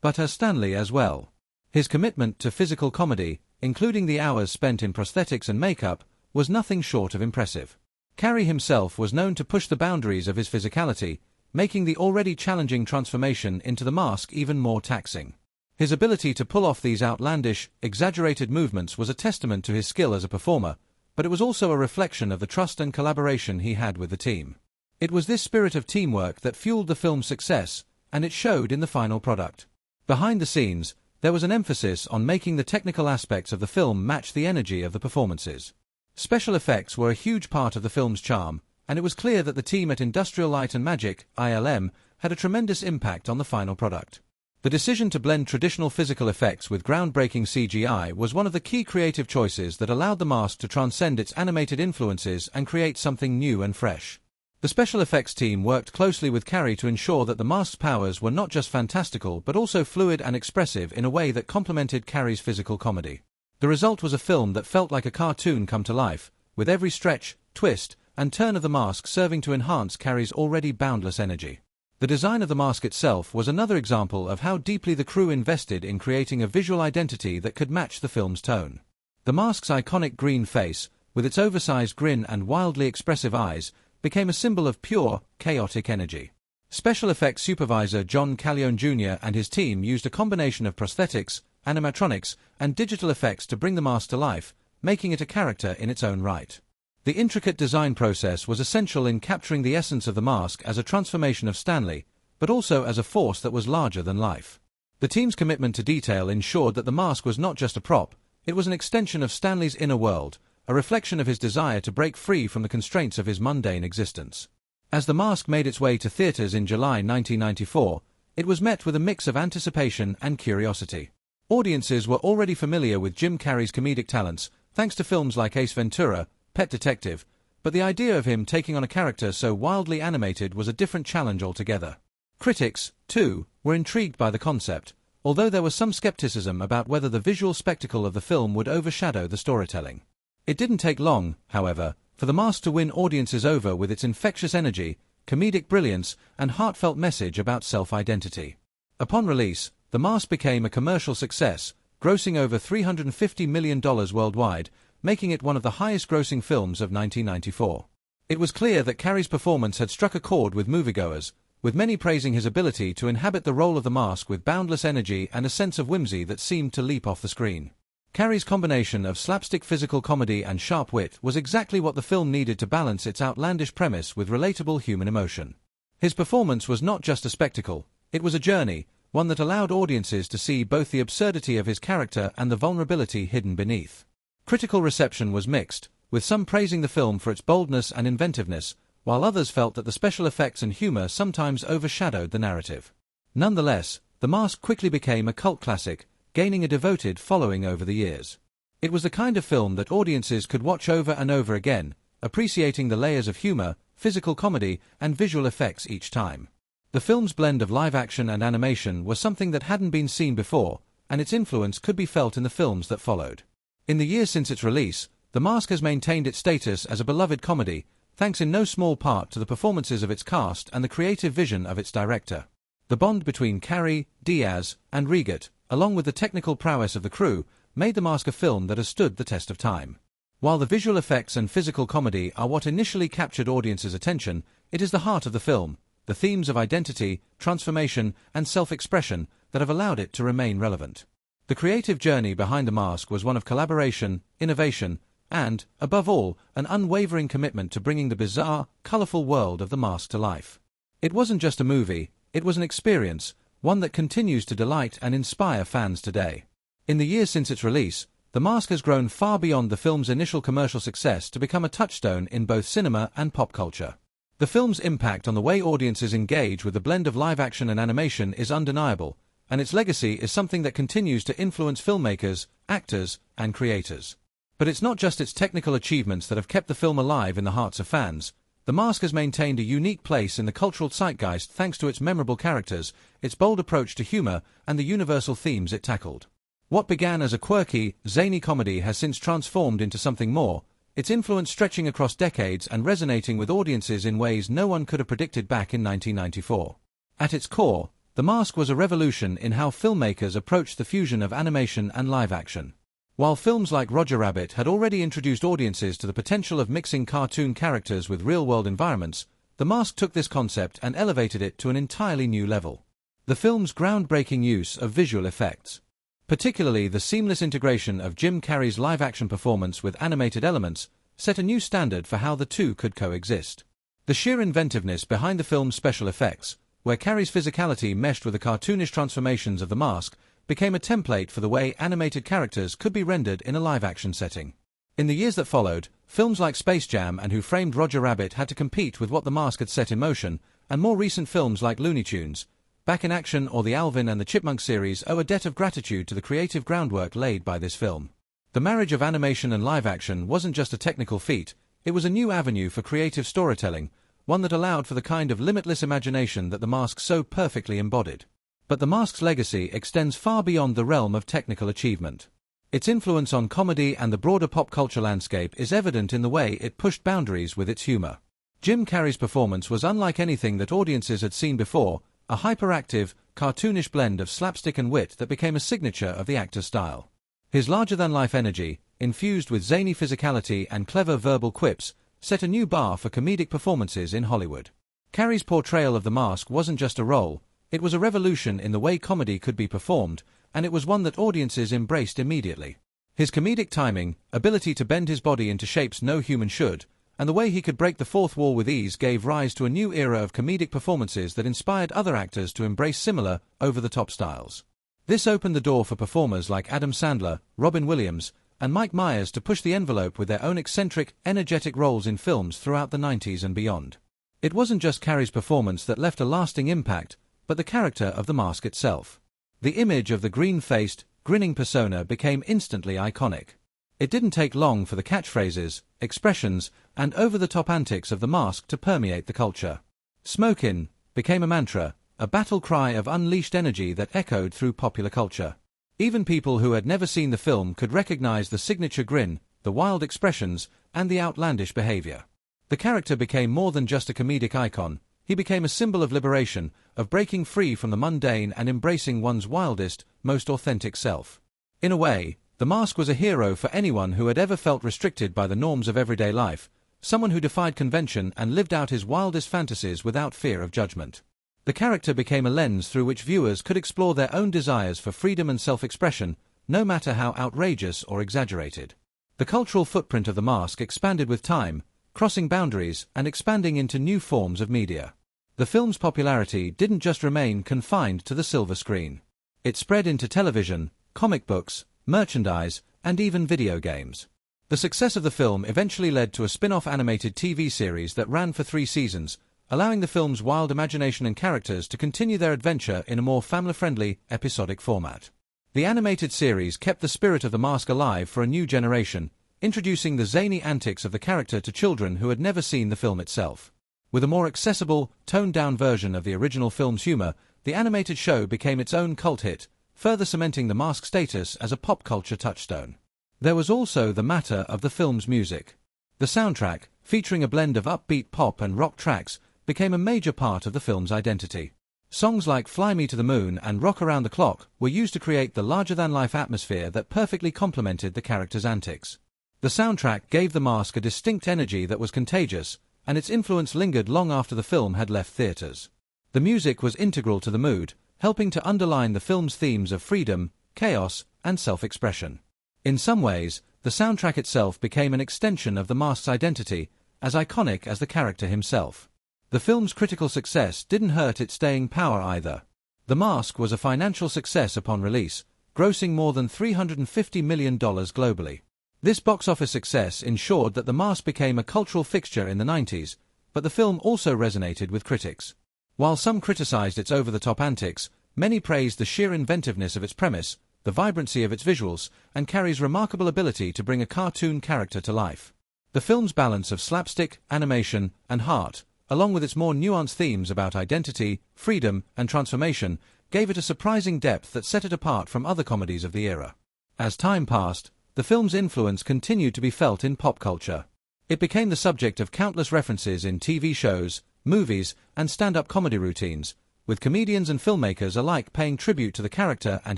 but as Stanley as well. His commitment to physical comedy, including the hours spent in prosthetics and makeup, was nothing short of impressive. Carrey himself was known to push the boundaries of his physicality, making the already challenging transformation into the mask even more taxing. His ability to pull off these outlandish, exaggerated movements was a testament to his skill as a performer, but it was also a reflection of the trust and collaboration he had with the team. It was this spirit of teamwork that fueled the film's success, and it showed in the final product. Behind the scenes, there was an emphasis on making the technical aspects of the film match the energy of the performances. Special effects were a huge part of the film's charm, and it was clear that the team at Industrial Light and Magic, ILM, had a tremendous impact on the final product. The decision to blend traditional physical effects with groundbreaking CGI was one of the key creative choices that allowed the mask to transcend its animated influences and create something new and fresh. The special effects team worked closely with Carrey to ensure that the mask's powers were not just fantastical but also fluid and expressive in a way that complemented Carrey's physical comedy. The result was a film that felt like a cartoon come to life, with every stretch, twist, and turn of the mask serving to enhance Carrey's already boundless energy. The design of the mask itself was another example of how deeply the crew invested in creating a visual identity that could match the film's tone. The mask's iconic green face, with its oversized grin and wildly expressive eyes, became a symbol of pure, chaotic energy. Special effects supervisor John Callione Jr. and his team used a combination of prosthetics, animatronics, and digital effects to bring the mask to life, making it a character in its own right. The intricate design process was essential in capturing the essence of the mask as a transformation of Stanley, but also as a force that was larger than life. The team's commitment to detail ensured that the mask was not just a prop, it was an extension of Stanley's inner world, a reflection of his desire to break free from the constraints of his mundane existence. As the mask made its way to theaters in July 1994, it was met with a mix of anticipation and curiosity. Audiences were already familiar with Jim Carrey's comedic talents, thanks to films like Ace Ventura, Pet Detective, but the idea of him taking on a character so wildly animated was a different challenge altogether. Critics, too, were intrigued by the concept, although there was some skepticism about whether the visual spectacle of the film would overshadow the storytelling. It didn't take long, however, for the mask to win audiences over with its infectious energy, comedic brilliance, and heartfelt message about self-identity. Upon release, the mask became a commercial success, grossing over $350 million worldwide, making it one of the highest-grossing films of 1994. It was clear that Carrey's performance had struck a chord with moviegoers, with many praising his ability to inhabit the role of the mask with boundless energy and a sense of whimsy that seemed to leap off the screen. Carrey's combination of slapstick physical comedy and sharp wit was exactly what the film needed to balance its outlandish premise with relatable human emotion. His performance was not just a spectacle, it was a journey, one that allowed audiences to see both the absurdity of his character and the vulnerability hidden beneath. Critical reception was mixed, with some praising the film for its boldness and inventiveness, while others felt that the special effects and humor sometimes overshadowed the narrative. Nonetheless, The Mask quickly became a cult classic, gaining a devoted following over the years. It was the kind of film that audiences could watch over and over again, appreciating the layers of humor, physical comedy, and visual effects each time. The film's blend of live action and animation was something that hadn't been seen before, and its influence could be felt in the films that followed. In the years since its release, The Mask has maintained its status as a beloved comedy, thanks in no small part to the performances of its cast and the creative vision of its director. The bond between Carrey, Diaz, and Riegert, along with the technical prowess of the crew, made The Mask a film that has stood the test of time. While the visual effects and physical comedy are what initially captured audiences' attention, it is the heart of the film, the themes of identity, transformation, and self-expression that have allowed it to remain relevant. The creative journey behind The Mask was one of collaboration, innovation, and, above all, an unwavering commitment to bringing the bizarre, colorful world of The Mask to life. It wasn't just a movie, it was an experience, one that continues to delight and inspire fans today. In the years since its release, The Mask has grown far beyond the film's initial commercial success to become a touchstone in both cinema and pop culture. The film's impact on the way audiences engage with the blend of live action and animation is undeniable, and its legacy is something that continues to influence filmmakers, actors, and creators. But it's not just its technical achievements that have kept the film alive in the hearts of fans. The Mask has maintained a unique place in the cultural zeitgeist thanks to its memorable characters, its bold approach to humor, and the universal themes it tackled. What began as a quirky, zany comedy has since transformed into something more, its influence stretching across decades and resonating with audiences in ways no one could have predicted back in 1994. At its core, The Mask was a revolution in how filmmakers approached the fusion of animation and live action. While films like Roger Rabbit had already introduced audiences to the potential of mixing cartoon characters with real-world environments, The Mask took this concept and elevated it to an entirely new level. The film's groundbreaking use of visual effects, particularly the seamless integration of Jim Carrey's live-action performance with animated elements, set a new standard for how the two could coexist. The sheer inventiveness behind the film's special effects, where Carrey's physicality meshed with the cartoonish transformations of The Mask, became a template for the way animated characters could be rendered in a live-action setting. In the years that followed, films like Space Jam and Who Framed Roger Rabbit had to compete with what The Mask had set in motion, and more recent films like Looney Tunes, Back in Action or the Alvin and the Chipmunk series owe a debt of gratitude to the creative groundwork laid by this film. The marriage of animation and live action wasn't just a technical feat, it was a new avenue for creative storytelling, one that allowed for the kind of limitless imagination that The Mask so perfectly embodied. But The Mask's legacy extends far beyond the realm of technical achievement. Its influence on comedy and the broader pop culture landscape is evident in the way it pushed boundaries with its humor. Jim Carrey's performance was unlike anything that audiences had seen before, a hyperactive, cartoonish blend of slapstick and wit that became a signature of the actor's style. His larger-than-life energy, infused with zany physicality and clever verbal quips, set a new bar for comedic performances in Hollywood. Carrey's portrayal of the Mask wasn't just a role, it was a revolution in the way comedy could be performed, and it was one that audiences embraced immediately. His comedic timing, ability to bend his body into shapes no human should, and the way he could break the fourth wall with ease gave rise to a new era of comedic performances that inspired other actors to embrace similar, over-the-top styles. This opened the door for performers like Adam Sandler, Robin Williams, and Mike Myers to push the envelope with their own eccentric, energetic roles in films throughout the 90s and beyond. It wasn't just Carrey's performance that left a lasting impact, but the character of the Mask itself. The image of the green-faced, grinning persona became instantly iconic. It didn't take long for the catchphrases, expressions, and over-the-top antics of the Mask to permeate the culture. "Smokin'" became a mantra, a battle cry of unleashed energy that echoed through popular culture. Even people who had never seen the film could recognize the signature grin, the wild expressions, and the outlandish behavior. The character became more than just a comedic icon, he became a symbol of liberation, of breaking free from the mundane and embracing one's wildest, most authentic self. In a way, the Mask was a hero for anyone who had ever felt restricted by the norms of everyday life, someone who defied convention and lived out his wildest fantasies without fear of judgment. The character became a lens through which viewers could explore their own desires for freedom and self-expression, no matter how outrageous or exaggerated. The cultural footprint of the Mask expanded with time, crossing boundaries and expanding into new forms of media. The film's popularity didn't just remain confined to the silver screen. It spread into television, comic books, merchandise, and even video games. The success of the film eventually led to a spin-off animated TV series that ran for 3 seasons, allowing the film's wild imagination and characters to continue their adventure in a more family-friendly, episodic format. The animated series kept the spirit of the Mask alive for a new generation, introducing the zany antics of the character to children who had never seen the film itself. With a more accessible, toned-down version of the original film's humor, the animated show became its own cult hit, further cementing the Mask's status as a pop culture touchstone. There was also the matter of the film's music. The soundtrack, featuring a blend of upbeat pop and rock tracks, became a major part of the film's identity. Songs like Fly Me to the Moon and Rock Around the Clock were used to create the larger-than-life atmosphere that perfectly complemented the character's antics. The soundtrack gave the Mask a distinct energy that was contagious, and its influence lingered long after the film had left theaters. The music was integral to the mood, helping to underline the film's themes of freedom, chaos, and self-expression. In some ways, the soundtrack itself became an extension of the Mask's identity, as iconic as the character himself. The film's critical success didn't hurt its staying power either. The Mask was a financial success upon release, grossing more than $350 million globally. This box office success ensured that The Mask became a cultural fixture in the 90s, but the film also resonated with critics. While some criticized its over-the-top antics, many praised the sheer inventiveness of its premise, the vibrancy of its visuals, and Carrey's remarkable ability to bring a cartoon character to life. The film's balance of slapstick, animation, and heart, along with its more nuanced themes about identity, freedom, and transformation, gave it a surprising depth that set it apart from other comedies of the era. As time passed, the film's influence continued to be felt in pop culture. It became the subject of countless references in TV shows, movies, and stand-up comedy routines, with comedians and filmmakers alike paying tribute to the character and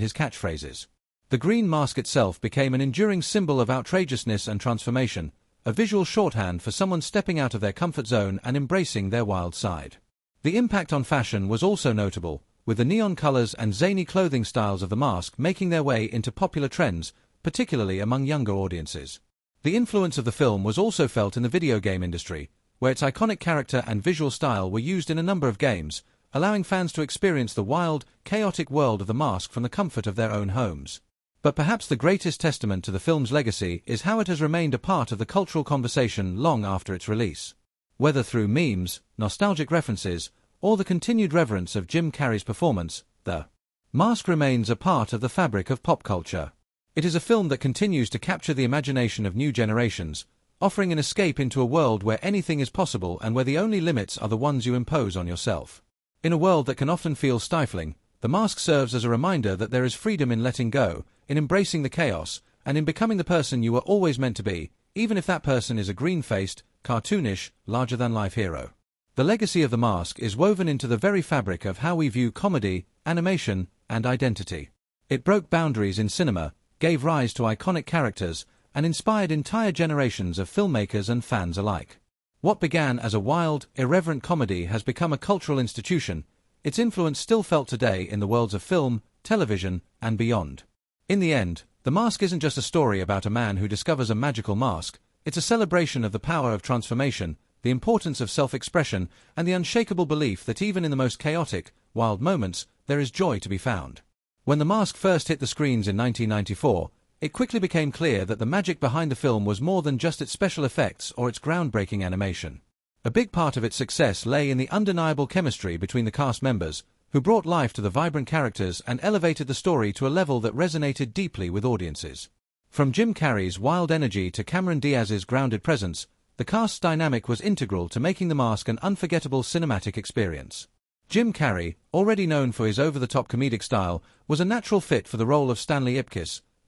his catchphrases. The green mask itself became an enduring symbol of outrageousness and transformation, a visual shorthand for someone stepping out of their comfort zone and embracing their wild side. The impact on fashion was also notable, with the neon colors and zany clothing styles of the Mask making their way into popular trends, particularly among younger audiences. The influence of the film was also felt in the video game industry, where its iconic character and visual style were used in a number of games, allowing fans to experience the wild, chaotic world of the Mask from the comfort of their own homes. But perhaps the greatest testament to the film's legacy is how it has remained a part of the cultural conversation long after its release. Whether through memes, nostalgic references, or the continued reverence of Jim Carrey's performance, The Mask remains a part of the fabric of pop culture. It is a film that continues to capture the imagination of new generations, offering an escape into a world where anything is possible and where the only limits are the ones you impose on yourself. In a world that can often feel stifling, The Mask serves as a reminder that there is freedom in letting go, in embracing the chaos, and in becoming the person you were always meant to be, even if that person is a green-faced, cartoonish, larger-than-life hero. The legacy of The Mask is woven into the very fabric of how we view comedy, animation, and identity. It broke boundaries in cinema, gave rise to iconic characters, and inspired entire generations of filmmakers and fans alike. What began as a wild, irreverent comedy has become a cultural institution, its influence still felt today in the worlds of film, television, and beyond. In the end, The Mask isn't just a story about a man who discovers a magical mask, it's a celebration of the power of transformation, the importance of self-expression, and the unshakable belief that even in the most chaotic, wild moments, there is joy to be found. When The Mask first hit the screens in 1994, it quickly became clear that the magic behind the film was more than just its special effects or its groundbreaking animation. A big part of its success lay in the undeniable chemistry between the cast members, who brought life to the vibrant characters and elevated the story to a level that resonated deeply with audiences. From Jim Carrey's wild energy to Cameron Diaz's grounded presence, the cast's dynamic was integral to making The Mask an unforgettable cinematic experience. Jim Carrey, already known for his over-the-top comedic style, was a natural fit for the role of Stanley,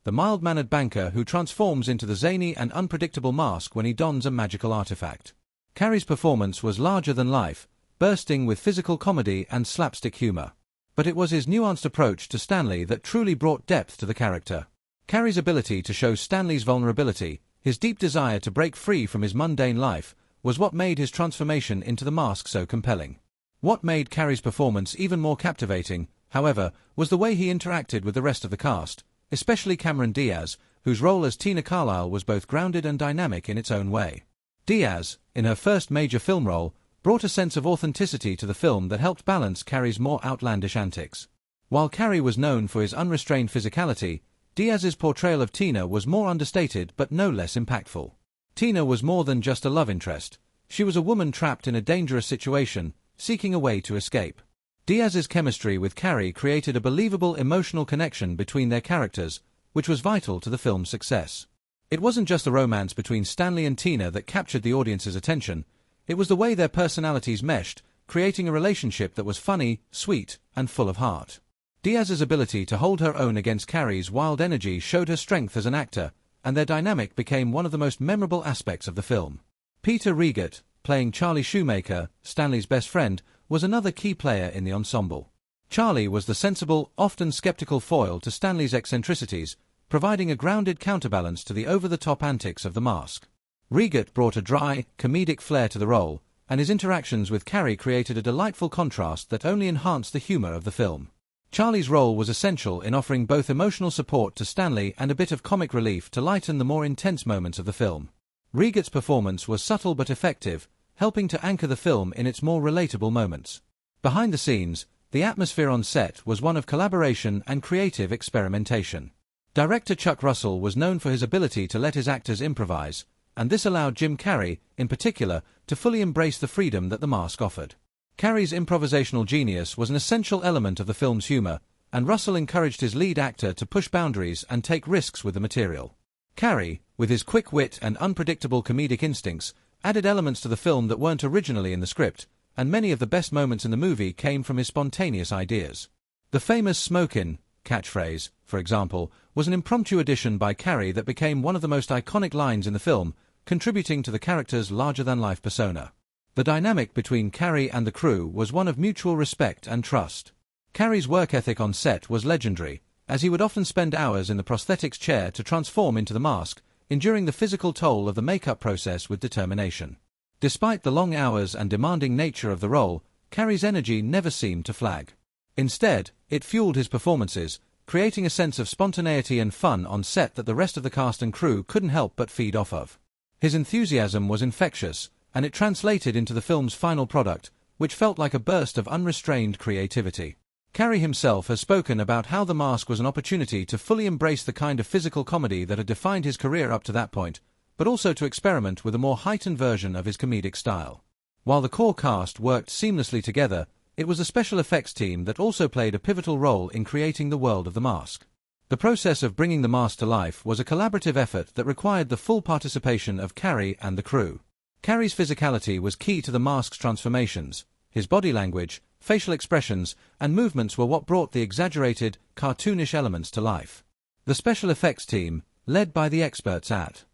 the mild-mannered banker who transforms into the zany and unpredictable mask when he dons a magical artifact. Carrey's performance was larger than life, bursting with physical comedy and slapstick humor. But it was his nuanced approach to Stanley that truly brought depth to the character. Carrey's ability to show Stanley's vulnerability, his deep desire to break free from his mundane life, was what made his transformation into the Mask so compelling. What made Carrey's performance even more captivating, however, was the way he interacted with the rest of the cast, especially Cameron Diaz, whose role as Tina Carlisle was both grounded and dynamic in its own way. Diaz, in her first major film role, brought a sense of authenticity to the film that helped balance Carrey's more outlandish antics. While Carrey was known for his unrestrained physicality, Diaz's portrayal of Tina was more understated but no less impactful. Tina was more than just a love interest. She was a woman trapped in a dangerous situation, seeking a way to escape. Diaz's chemistry with Carrey created a believable emotional connection between their characters, which was vital to the film's success. It wasn't just the romance between Stanley and Tina that captured the audience's attention, it was the way their personalities meshed, creating a relationship that was funny, sweet, and full of heart. Diaz's ability to hold her own against Carrey's wild energy showed her strength as an actor, and their dynamic became one of the most memorable aspects of the film. Peter Riegert, playing Charlie Shoemaker, Stanley's best friend, was another key player in the ensemble. Charlie was the sensible, often skeptical foil to Stanley's eccentricities, providing a grounded counterbalance to the over-the-top antics of the Mask. Riegert brought a dry, comedic flair to the role, and his interactions with Carrey created a delightful contrast that only enhanced the humor of the film. Charlie's role was essential in offering both emotional support to Stanley and a bit of comic relief to lighten the more intense moments of the film. Riegert's performance was subtle but effective, helping to anchor the film in its more relatable moments. Behind the scenes, the atmosphere on set was one of collaboration and creative experimentation. Director Chuck Russell was known for his ability to let his actors improvise, and this allowed Jim Carrey, in particular, to fully embrace the freedom that The Mask offered. Carrey's improvisational genius was an essential element of the film's humor, and Russell encouraged his lead actor to push boundaries and take risks with the material. Carrey, with his quick wit and unpredictable comedic instincts, added elements to the film that weren't originally in the script, and many of the best moments in the movie came from his spontaneous ideas. The famous "smokin'" catchphrase, for example, was an impromptu addition by Carrey that became one of the most iconic lines in the film, contributing to the character's larger-than-life persona. The dynamic between Carrey and the crew was one of mutual respect and trust. Carrey's work ethic on set was legendary, as he would often spend hours in the prosthetics chair to transform into the Mask, enduring the physical toll of the makeup process with determination. Despite the long hours and demanding nature of the role, Carrey's energy never seemed to flag. Instead, it fueled his performances, creating a sense of spontaneity and fun on set that the rest of the cast and crew couldn't help but feed off of. His enthusiasm was infectious, and it translated into the film's final product, which felt like a burst of unrestrained creativity. Carrey himself has spoken about how The Mask was an opportunity to fully embrace the kind of physical comedy that had defined his career up to that point, but also to experiment with a more heightened version of his comedic style. While the core cast worked seamlessly together, it was the special effects team that also played a pivotal role in creating the world of the mask. The process of bringing the mask to life was a collaborative effort that required the full participation of Carrey and the crew. Carrey's physicality was key to the mask's transformations. His body language, facial expressions, and movements were what brought the exaggerated, cartoonish elements to life. The special effects team, led by the experts at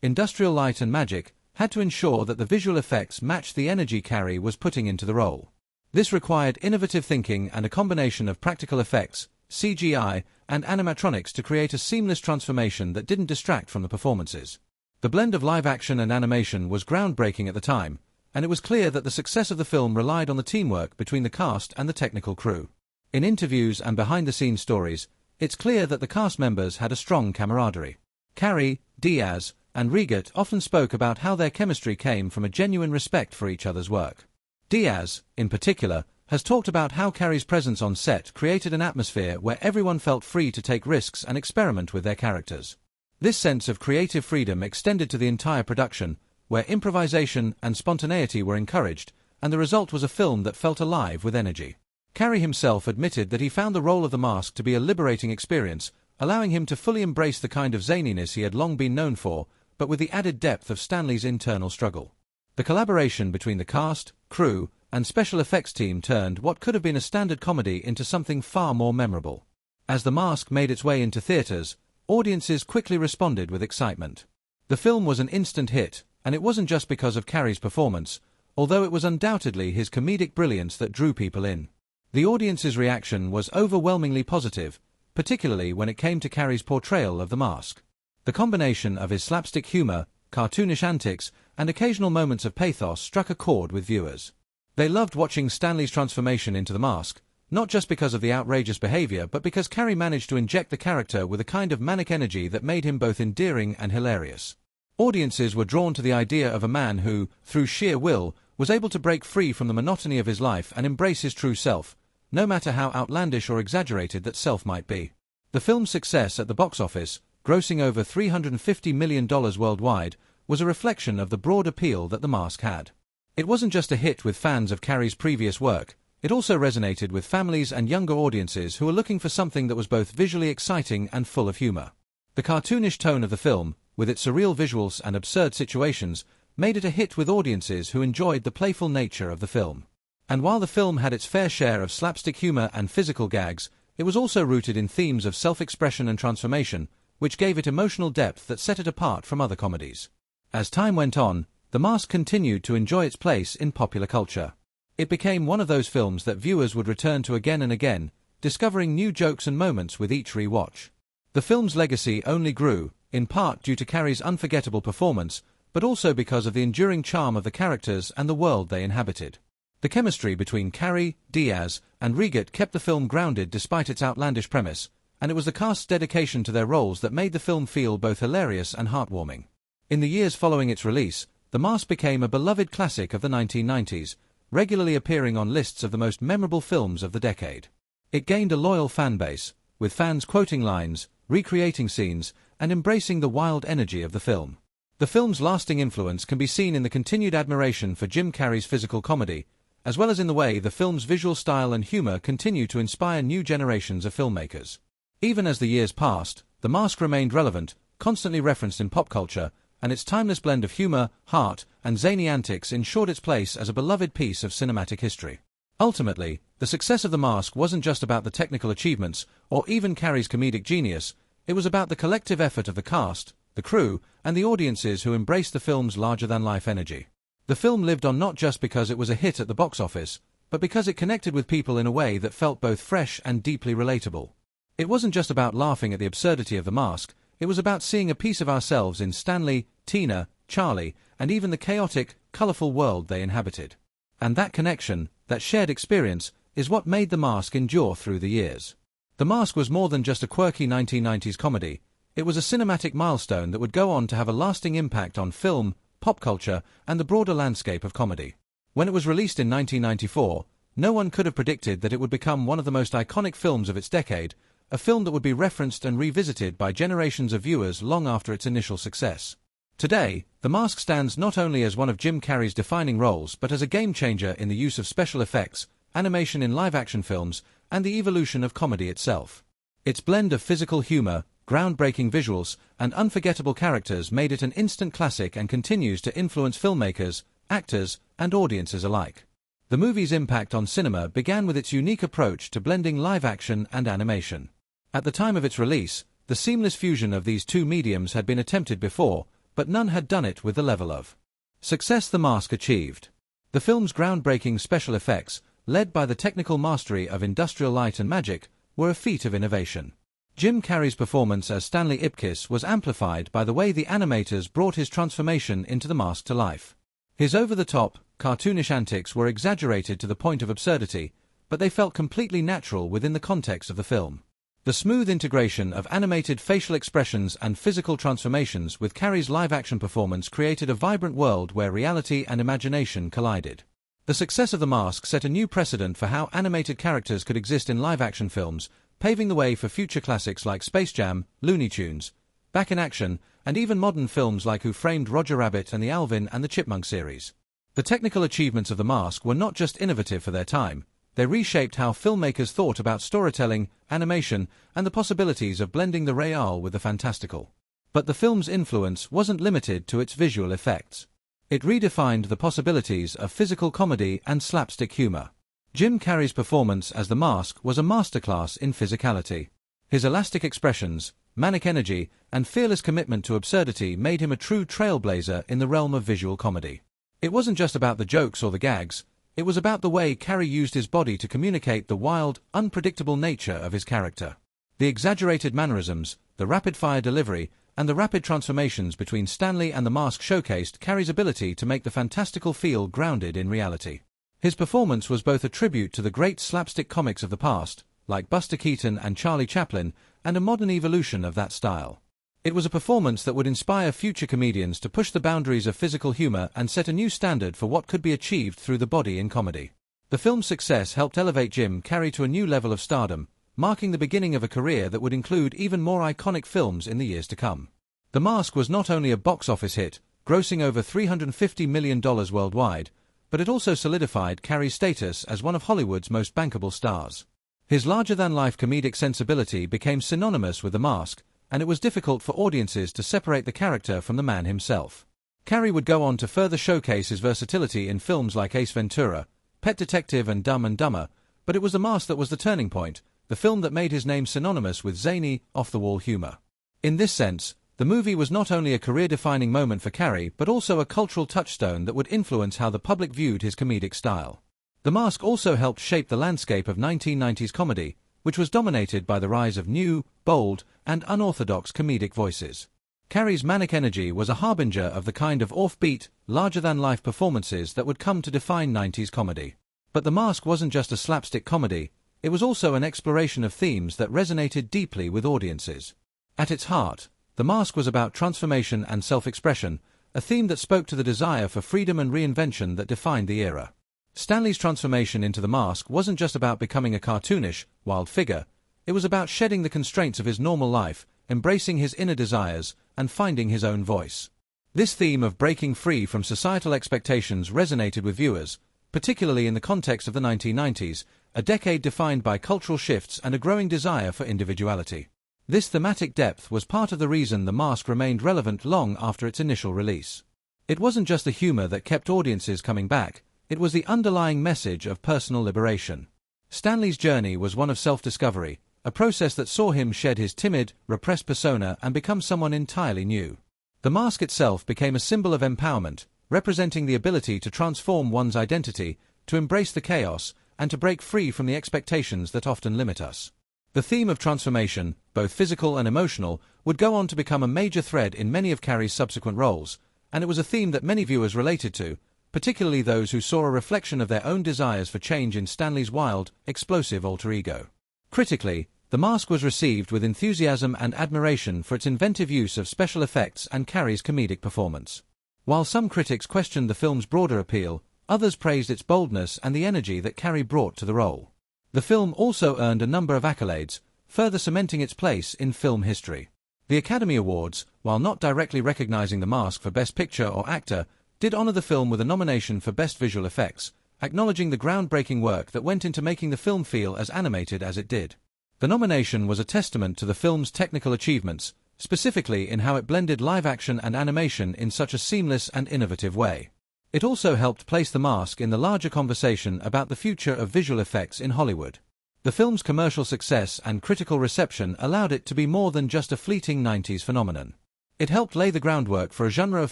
Industrial Light and Magic, had to ensure that the visual effects matched the energy Carrey was putting into the role. This required innovative thinking and a combination of practical effects, CGI, and animatronics to create a seamless transformation that didn't distract from the performances. The blend of live action and animation was groundbreaking at the time, and it was clear that the success of the film relied on the teamwork between the cast and the technical crew. In interviews and behind-the-scenes stories, it's clear that the cast members had a strong camaraderie. Carrey, Diaz, and Riegert often spoke about how their chemistry came from a genuine respect for each other's work. Diaz, in particular, has talked about how Carrey's presence on set created an atmosphere where everyone felt free to take risks and experiment with their characters. This sense of creative freedom extended to the entire production, where improvisation and spontaneity were encouraged, and the result was a film that felt alive with energy. Carrey himself admitted that he found the role of the mask to be a liberating experience, allowing him to fully embrace the kind of zaniness he had long been known for, but with the added depth of Stanley's internal struggle. The collaboration between the cast, crew, and special effects team turned what could have been a standard comedy into something far more memorable. As The Mask made its way into theaters, audiences quickly responded with excitement. The film was an instant hit, and it wasn't just because of Carrey's performance, although it was undoubtedly his comedic brilliance that drew people in. The audience's reaction was overwhelmingly positive, particularly when it came to Carrey's portrayal of the mask. The combination of his slapstick humor, cartoonish antics, and occasional moments of pathos struck a chord with viewers. They loved watching Stanley's transformation into the mask, not just because of the outrageous behavior but because Carrey managed to inject the character with a kind of manic energy that made him both endearing and hilarious. Audiences were drawn to the idea of a man who, through sheer will, was able to break free from the monotony of his life and embrace his true self, no matter how outlandish or exaggerated that self might be. The film's success at the box office, grossing over $350 million worldwide, was a reflection of the broad appeal that The Mask had. It wasn't just a hit with fans of Carrey's previous work, it also resonated with families and younger audiences who were looking for something that was both visually exciting and full of humor. The cartoonish tone of the film, with its surreal visuals and absurd situations, made it a hit with audiences who enjoyed the playful nature of the film. And while the film had its fair share of slapstick humor and physical gags, it was also rooted in themes of self-expression and transformation, which gave it emotional depth that set it apart from other comedies. As time went on, The Mask continued to enjoy its place in popular culture. It became one of those films that viewers would return to again and again, discovering new jokes and moments with each re-watch. The film's legacy only grew, in part due to Carrey's unforgettable performance, but also because of the enduring charm of the characters and the world they inhabited. The chemistry between Carrey, Diaz, and Riegert kept the film grounded despite its outlandish premise, and it was the cast's dedication to their roles that made the film feel both hilarious and heartwarming. In the years following its release, The Mask became a beloved classic of the 1990s, regularly appearing on lists of the most memorable films of the decade. It gained a loyal fan base, with fans quoting lines, recreating scenes, and embracing the wild energy of the film. The film's lasting influence can be seen in the continued admiration for Jim Carrey's physical comedy, as well as in the way the film's visual style and humor continue to inspire new generations of filmmakers. Even as the years passed, The Mask remained relevant, constantly referenced in pop culture, and its timeless blend of humor, heart, and zany antics ensured its place as a beloved piece of cinematic history. Ultimately, the success of The Mask wasn't just about the technical achievements, or even Carrey's comedic genius, it was about the collective effort of the cast, the crew, and the audiences who embraced the film's larger-than-life energy. The film lived on not just because it was a hit at the box office, but because it connected with people in a way that felt both fresh and deeply relatable. It wasn't just about laughing at the absurdity of The Mask, it was about seeing a piece of ourselves in Stanley, Tina, Charlie, and even the chaotic, colorful world they inhabited. And that connection, that shared experience, is what made The Mask endure through the years. The Mask was more than just a quirky 1990s comedy, it was a cinematic milestone that would go on to have a lasting impact on film, pop culture, and the broader landscape of comedy. When it was released in 1994, no one could have predicted that it would become one of the most iconic films of its decade, a film that would be referenced and revisited by generations of viewers long after its initial success. Today, The Mask stands not only as one of Jim Carrey's defining roles but as a game-changer in the use of special effects, animation in live-action films, and the evolution of comedy itself. Its blend of physical humor, groundbreaking visuals, and unforgettable characters made it an instant classic and continues to influence filmmakers, actors, and audiences alike. The movie's impact on cinema began with its unique approach to blending live-action and animation. At the time of its release, the seamless fusion of these two mediums had been attempted before, but none had done it with the level of success The Mask achieved. The film's groundbreaking special effects, led by the technical mastery of industrial light and magic, were a feat of innovation. Jim Carrey's performance as Stanley Ipkiss was amplified by the way the animators brought his transformation into the mask to life. His over-the-top, cartoonish antics were exaggerated to the point of absurdity, but they felt completely natural within the context of the film. The smooth integration of animated facial expressions and physical transformations with Carrey's live-action performance created a vibrant world where reality and imagination collided. The success of The Mask set a new precedent for how animated characters could exist in live-action films, paving the way for future classics like Space Jam, Looney Tunes, Back in Action, and even modern films like Who Framed Roger Rabbit and the Alvin and the Chipmunk series. The technical achievements of The Mask were not just innovative for their time, they reshaped how filmmakers thought about storytelling, animation, and the possibilities of blending the real with the fantastical. But the film's influence wasn't limited to its visual effects. It redefined the possibilities of physical comedy and slapstick humor. Jim Carrey's performance as the Mask was a masterclass in physicality. His elastic expressions, manic energy, and fearless commitment to absurdity made him a true trailblazer in the realm of visual comedy. It wasn't just about the jokes or the gags, it was about the way Carrey used his body to communicate the wild, unpredictable nature of his character. The exaggerated mannerisms, the rapid-fire delivery, and the rapid transformations between Stanley and the Mask showcased Carrey's ability to make the fantastical feel grounded in reality. His performance was both a tribute to the great slapstick comics of the past, like Buster Keaton and Charlie Chaplin, and a modern evolution of that style. It was a performance that would inspire future comedians to push the boundaries of physical humor and set a new standard for what could be achieved through the body in comedy. The film's success helped elevate Jim Carrey to a new level of stardom, marking the beginning of a career that would include even more iconic films in the years to come. The Mask was not only a box office hit, grossing over $350 million worldwide, but it also solidified Carrey's status as one of Hollywood's most bankable stars. His larger-than-life comedic sensibility became synonymous with The Mask, and it was difficult for audiences to separate the character from the man himself. Carrey would go on to further showcase his versatility in films like Ace Ventura, Pet Detective and Dumb and Dumber, but it was The Mask that was the turning point, the film that made his name synonymous with zany, off-the-wall humor. In this sense, the movie was not only a career-defining moment for Carrey but also a cultural touchstone that would influence how the public viewed his comedic style. The Mask also helped shape the landscape of 1990s comedy, which was dominated by the rise of new, bold, and unorthodox comedic voices. Carrey's manic energy was a harbinger of the kind of offbeat, larger-than-life performances that would come to define 90s comedy. But The Mask wasn't just a slapstick comedy, it was also an exploration of themes that resonated deeply with audiences. At its heart, The Mask was about transformation and self-expression, a theme that spoke to the desire for freedom and reinvention that defined the era. Stanley's transformation into the Mask wasn't just about becoming a cartoonish, wild figure, it was about shedding the constraints of his normal life, embracing his inner desires, and finding his own voice. This theme of breaking free from societal expectations resonated with viewers, particularly in the context of the 1990s, a decade defined by cultural shifts and a growing desire for individuality. This thematic depth was part of the reason The Mask remained relevant long after its initial release. It wasn't just the humor that kept audiences coming back, it was the underlying message of personal liberation. Stanley's journey was one of self-discovery, a process that saw him shed his timid, repressed persona and become someone entirely new. The Mask itself became a symbol of empowerment, representing the ability to transform one's identity, to embrace the chaos, and to break free from the expectations that often limit us. The theme of transformation, both physical and emotional, would go on to become a major thread in many of Carrey's subsequent roles, and it was a theme that many viewers related to, particularly those who saw a reflection of their own desires for change in Stanley's wild, explosive alter ego. Critically, The Mask was received with enthusiasm and admiration for its inventive use of special effects and Carrey's comedic performance. While some critics questioned the film's broader appeal, others praised its boldness and the energy that Carrey brought to the role. The film also earned a number of accolades, further cementing its place in film history. The Academy Awards, while not directly recognizing The Mask for Best Picture or Actor, did honor the film with a nomination for Best Visual Effects, acknowledging the groundbreaking work that went into making the film feel as animated as it did. The nomination was a testament to the film's technical achievements, specifically in how it blended live action and animation in such a seamless and innovative way. It also helped place The Mask in the larger conversation about the future of visual effects in Hollywood. The film's commercial success and critical reception allowed it to be more than just a fleeting 90s phenomenon. It helped lay the groundwork for a genre of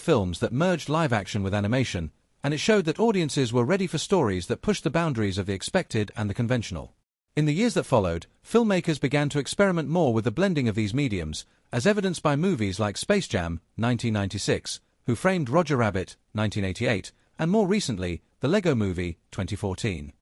films that merged live action with animation, and it showed that audiences were ready for stories that pushed the boundaries of the expected and the conventional. In the years that followed, filmmakers began to experiment more with the blending of these mediums, as evidenced by movies like Space Jam, 1996, Who Framed Roger Rabbit, 1988, and more recently, The Lego Movie, 2014.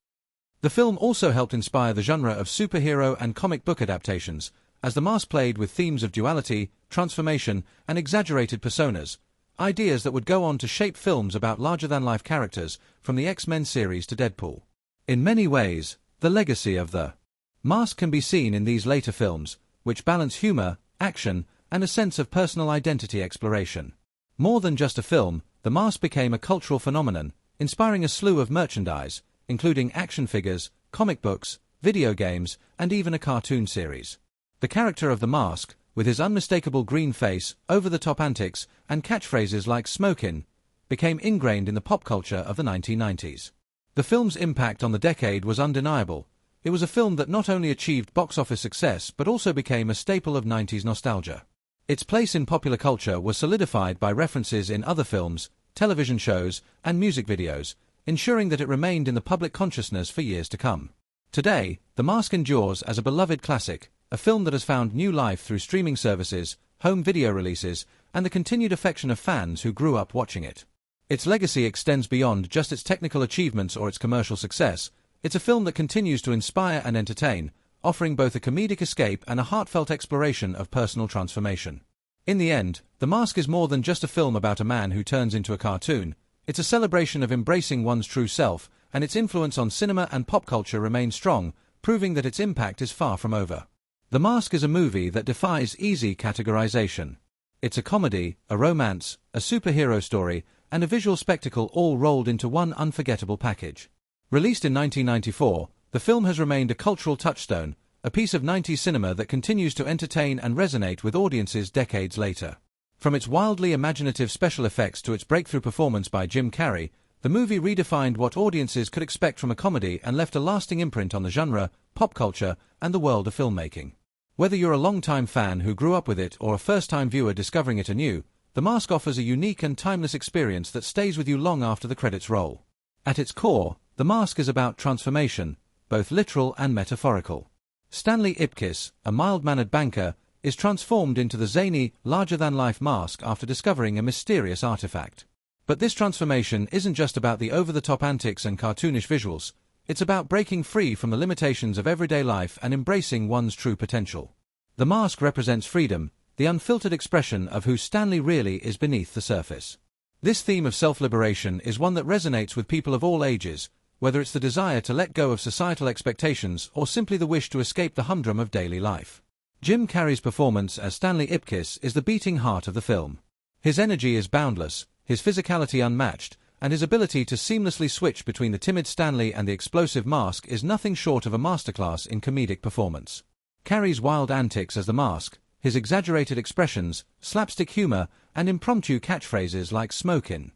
The film also helped inspire the genre of superhero and comic book adaptations, as The Mask played with themes of duality, transformation, and exaggerated personas, ideas that would go on to shape films about larger-than-life characters, from the X-Men series to Deadpool. In many ways, the legacy of The Mask can be seen in these later films, which balance humor, action, and a sense of personal identity exploration. More than just a film, The Mask became a cultural phenomenon, inspiring a slew of merchandise, including action figures, comic books, video games, and even a cartoon series. The character of The Mask, with his unmistakable green face, over-the-top antics, and catchphrases like "smokin'," became ingrained in the pop culture of the 1990s. The film's impact on the decade was undeniable. It was a film that not only achieved box office success but also became a staple of 90s nostalgia. Its place in popular culture was solidified by references in other films, television shows, and music videos, ensuring that it remained in the public consciousness for years to come. Today, The Mask endures as a beloved classic, a film that has found new life through streaming services, home video releases, and the continued affection of fans who grew up watching it. Its legacy extends beyond just its technical achievements or its commercial success. It's a film that continues to inspire and entertain, offering both a comedic escape and a heartfelt exploration of personal transformation. In the end, The Mask is more than just a film about a man who turns into a cartoon. It's a celebration of embracing one's true self, and its influence on cinema and pop culture remains strong, proving that its impact is far from over. The Mask is a movie that defies easy categorization. It's a comedy, a romance, a superhero story, and a visual spectacle all rolled into one unforgettable package. Released in 1994, the film has remained a cultural touchstone, a piece of 90s cinema that continues to entertain and resonate with audiences decades later. From its wildly imaginative special effects to its breakthrough performance by Jim Carrey, the movie redefined what audiences could expect from a comedy and left a lasting imprint on the genre, pop culture, and the world of filmmaking. Whether you're a long-time fan who grew up with it or a first-time viewer discovering it anew, The Mask offers a unique and timeless experience that stays with you long after the credits roll. At its core, The Mask is about transformation, both literal and metaphorical. Stanley Ipkiss, a mild-mannered banker, is transformed into the zany, larger-than-life Mask after discovering a mysterious artifact. But this transformation isn't just about the over-the-top antics and cartoonish visuals. It's about breaking free from the limitations of everyday life and embracing one's true potential. The Mask represents freedom, the unfiltered expression of who Stanley really is beneath the surface. This theme of self-liberation is one that resonates with people of all ages, whether it's the desire to let go of societal expectations or simply the wish to escape the humdrum of daily life. Jim Carrey's performance as Stanley Ipkiss is the beating heart of the film. His energy is boundless, his physicality unmatched, and his ability to seamlessly switch between the timid Stanley and the explosive Mask is nothing short of a masterclass in comedic performance. Carrey's wild antics as the Mask, his exaggerated expressions, slapstick humor, and impromptu catchphrases like "smokin'"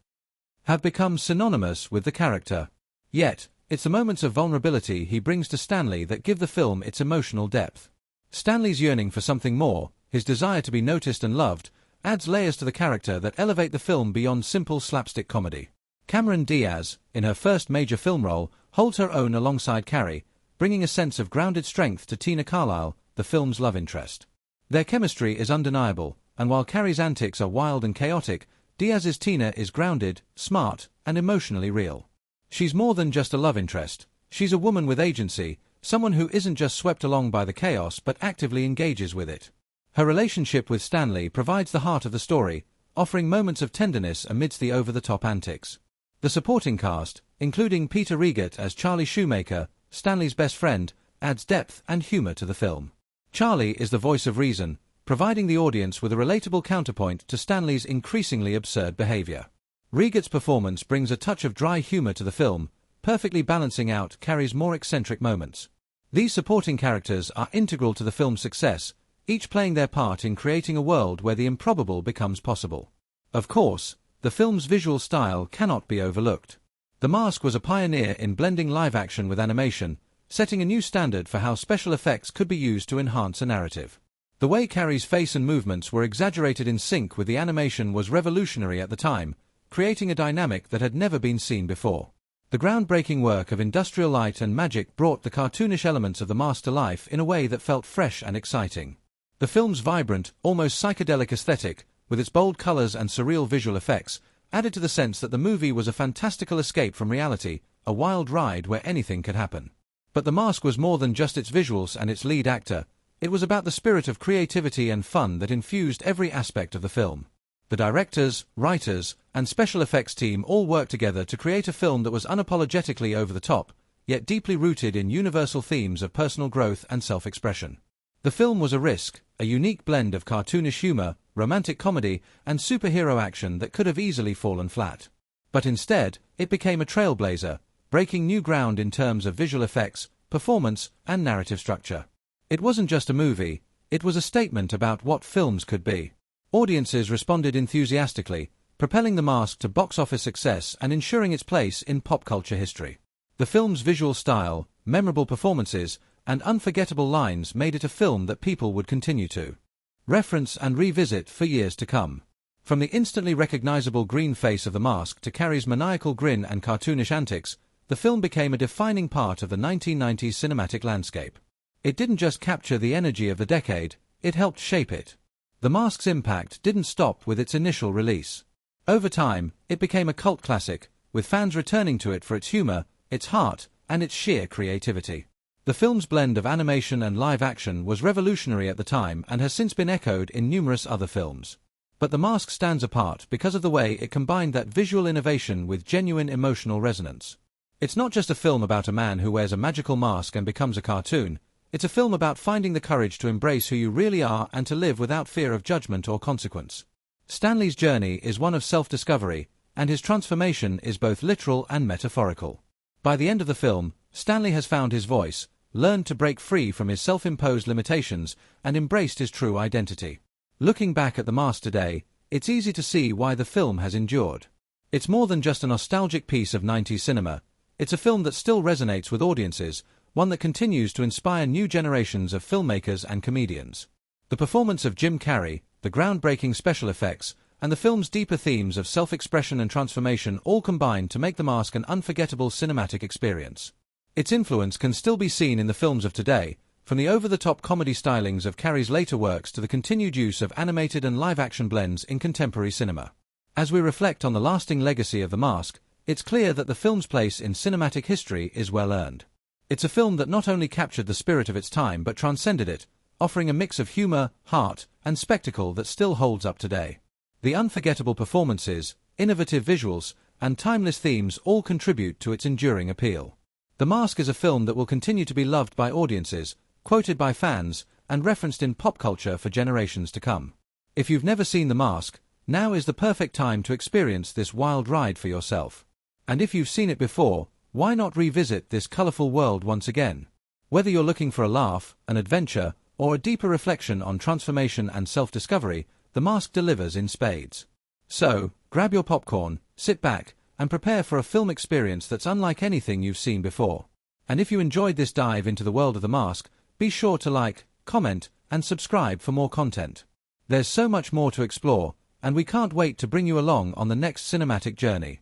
have become synonymous with the character. Yet, it's the moments of vulnerability he brings to Stanley that give the film its emotional depth. Stanley's yearning for something more, his desire to be noticed and loved, adds layers to the character that elevate the film beyond simple slapstick comedy. Cameron Diaz, in her first major film role, holds her own alongside Carrey, bringing a sense of grounded strength to Tina Carlisle, the film's love interest. Their chemistry is undeniable, and while Carrey's antics are wild and chaotic, Diaz's Tina is grounded, smart, and emotionally real. She's more than just a love interest. She's a woman with agency, someone who isn't just swept along by the chaos but actively engages with it. Her relationship with Stanley provides the heart of the story, offering moments of tenderness amidst the over-the-top antics. The supporting cast, including Peter Riegert as Charlie Shoemaker, Stanley's best friend, adds depth and humor to the film. Charlie is the voice of reason, providing the audience with a relatable counterpoint to Stanley's increasingly absurd behavior. Riegert's performance brings a touch of dry humor to the film, perfectly balancing out Carrey's more eccentric moments. These supporting characters are integral to the film's success, each playing their part in creating a world where the improbable becomes possible. Of course, the film's visual style cannot be overlooked. The Mask was a pioneer in blending live action with animation, setting a new standard for how special effects could be used to enhance a narrative. The way Carrey's face and movements were exaggerated in sync with the animation was revolutionary at the time, creating a dynamic that had never been seen before. The groundbreaking work of industrial light and magic brought the cartoonish elements of the Mask to life in a way that felt fresh and exciting. The film's vibrant, almost psychedelic aesthetic, with its bold colors and surreal visual effects, added to the sense that the movie was a fantastical escape from reality, a wild ride where anything could happen. But The Mask was more than just its visuals and its lead actor. It was about the spirit of creativity and fun that infused every aspect of the film. The directors, writers, and special effects team all worked together to create a film that was unapologetically over the top, yet deeply rooted in universal themes of personal growth and self-expression. The film was a risk, a unique blend of cartoonish humor, romantic comedy, and superhero action that could have easily fallen flat. But instead, it became a trailblazer, breaking new ground in terms of visual effects, performance, and narrative structure. It wasn't just a movie, it was a statement about what films could be. Audiences responded enthusiastically, propelling The Mask to box office success and ensuring its place in pop culture history. The film's visual style, memorable performances, and unforgettable lines made it a film that people would continue to reference and revisit for years to come. From the instantly recognizable green face of The Mask to Carrey's maniacal grin and cartoonish antics, the film became a defining part of the 1990s cinematic landscape. It didn't just capture the energy of the decade, it helped shape it. The Mask's impact didn't stop with its initial release. Over time, it became a cult classic, with fans returning to it for its humor, its heart, and its sheer creativity. The film's blend of animation and live action was revolutionary at the time and has since been echoed in numerous other films. But The Mask stands apart because of the way it combined that visual innovation with genuine emotional resonance. It's not just a film about a man who wears a magical mask and becomes a cartoon. It's a film about finding the courage to embrace who you really are and to live without fear of judgment or consequence. Stanley's journey is one of self-discovery, and his transformation is both literal and metaphorical. By the end of the film, Stanley has found his voice, learned to break free from his self-imposed limitations, and embraced his true identity. Looking back at The Mask today, it's easy to see why the film has endured. It's more than just a nostalgic piece of 90s cinema. It's a film that still resonates with audiences, one that continues to inspire new generations of filmmakers and comedians. The performance of Jim Carrey, the groundbreaking special effects, and the film's deeper themes of self-expression and transformation all combine to make The Mask an unforgettable cinematic experience. Its influence can still be seen in the films of today, from the over-the-top comedy stylings of Carrey's later works to the continued use of animated and live-action blends in contemporary cinema. As we reflect on the lasting legacy of The Mask, it's clear that the film's place in cinematic history is well earned. It's a film that not only captured the spirit of its time but transcended it, offering a mix of humor, heart, and spectacle that still holds up today. The unforgettable performances, innovative visuals, and timeless themes all contribute to its enduring appeal. The Mask is a film that will continue to be loved by audiences, quoted by fans, and referenced in pop culture for generations to come. If you've never seen The Mask, now is the perfect time to experience this wild ride for yourself. And if you've seen it before, why not revisit this colorful world once again? Whether you're looking for a laugh, an adventure, or a deeper reflection on transformation and self-discovery, The Mask delivers in spades. So, grab your popcorn, sit back, and prepare for a film experience that's unlike anything you've seen before. And if you enjoyed this dive into the world of The Mask, be sure to like, comment, and subscribe for more content. There's so much more to explore, and we can't wait to bring you along on the next cinematic journey.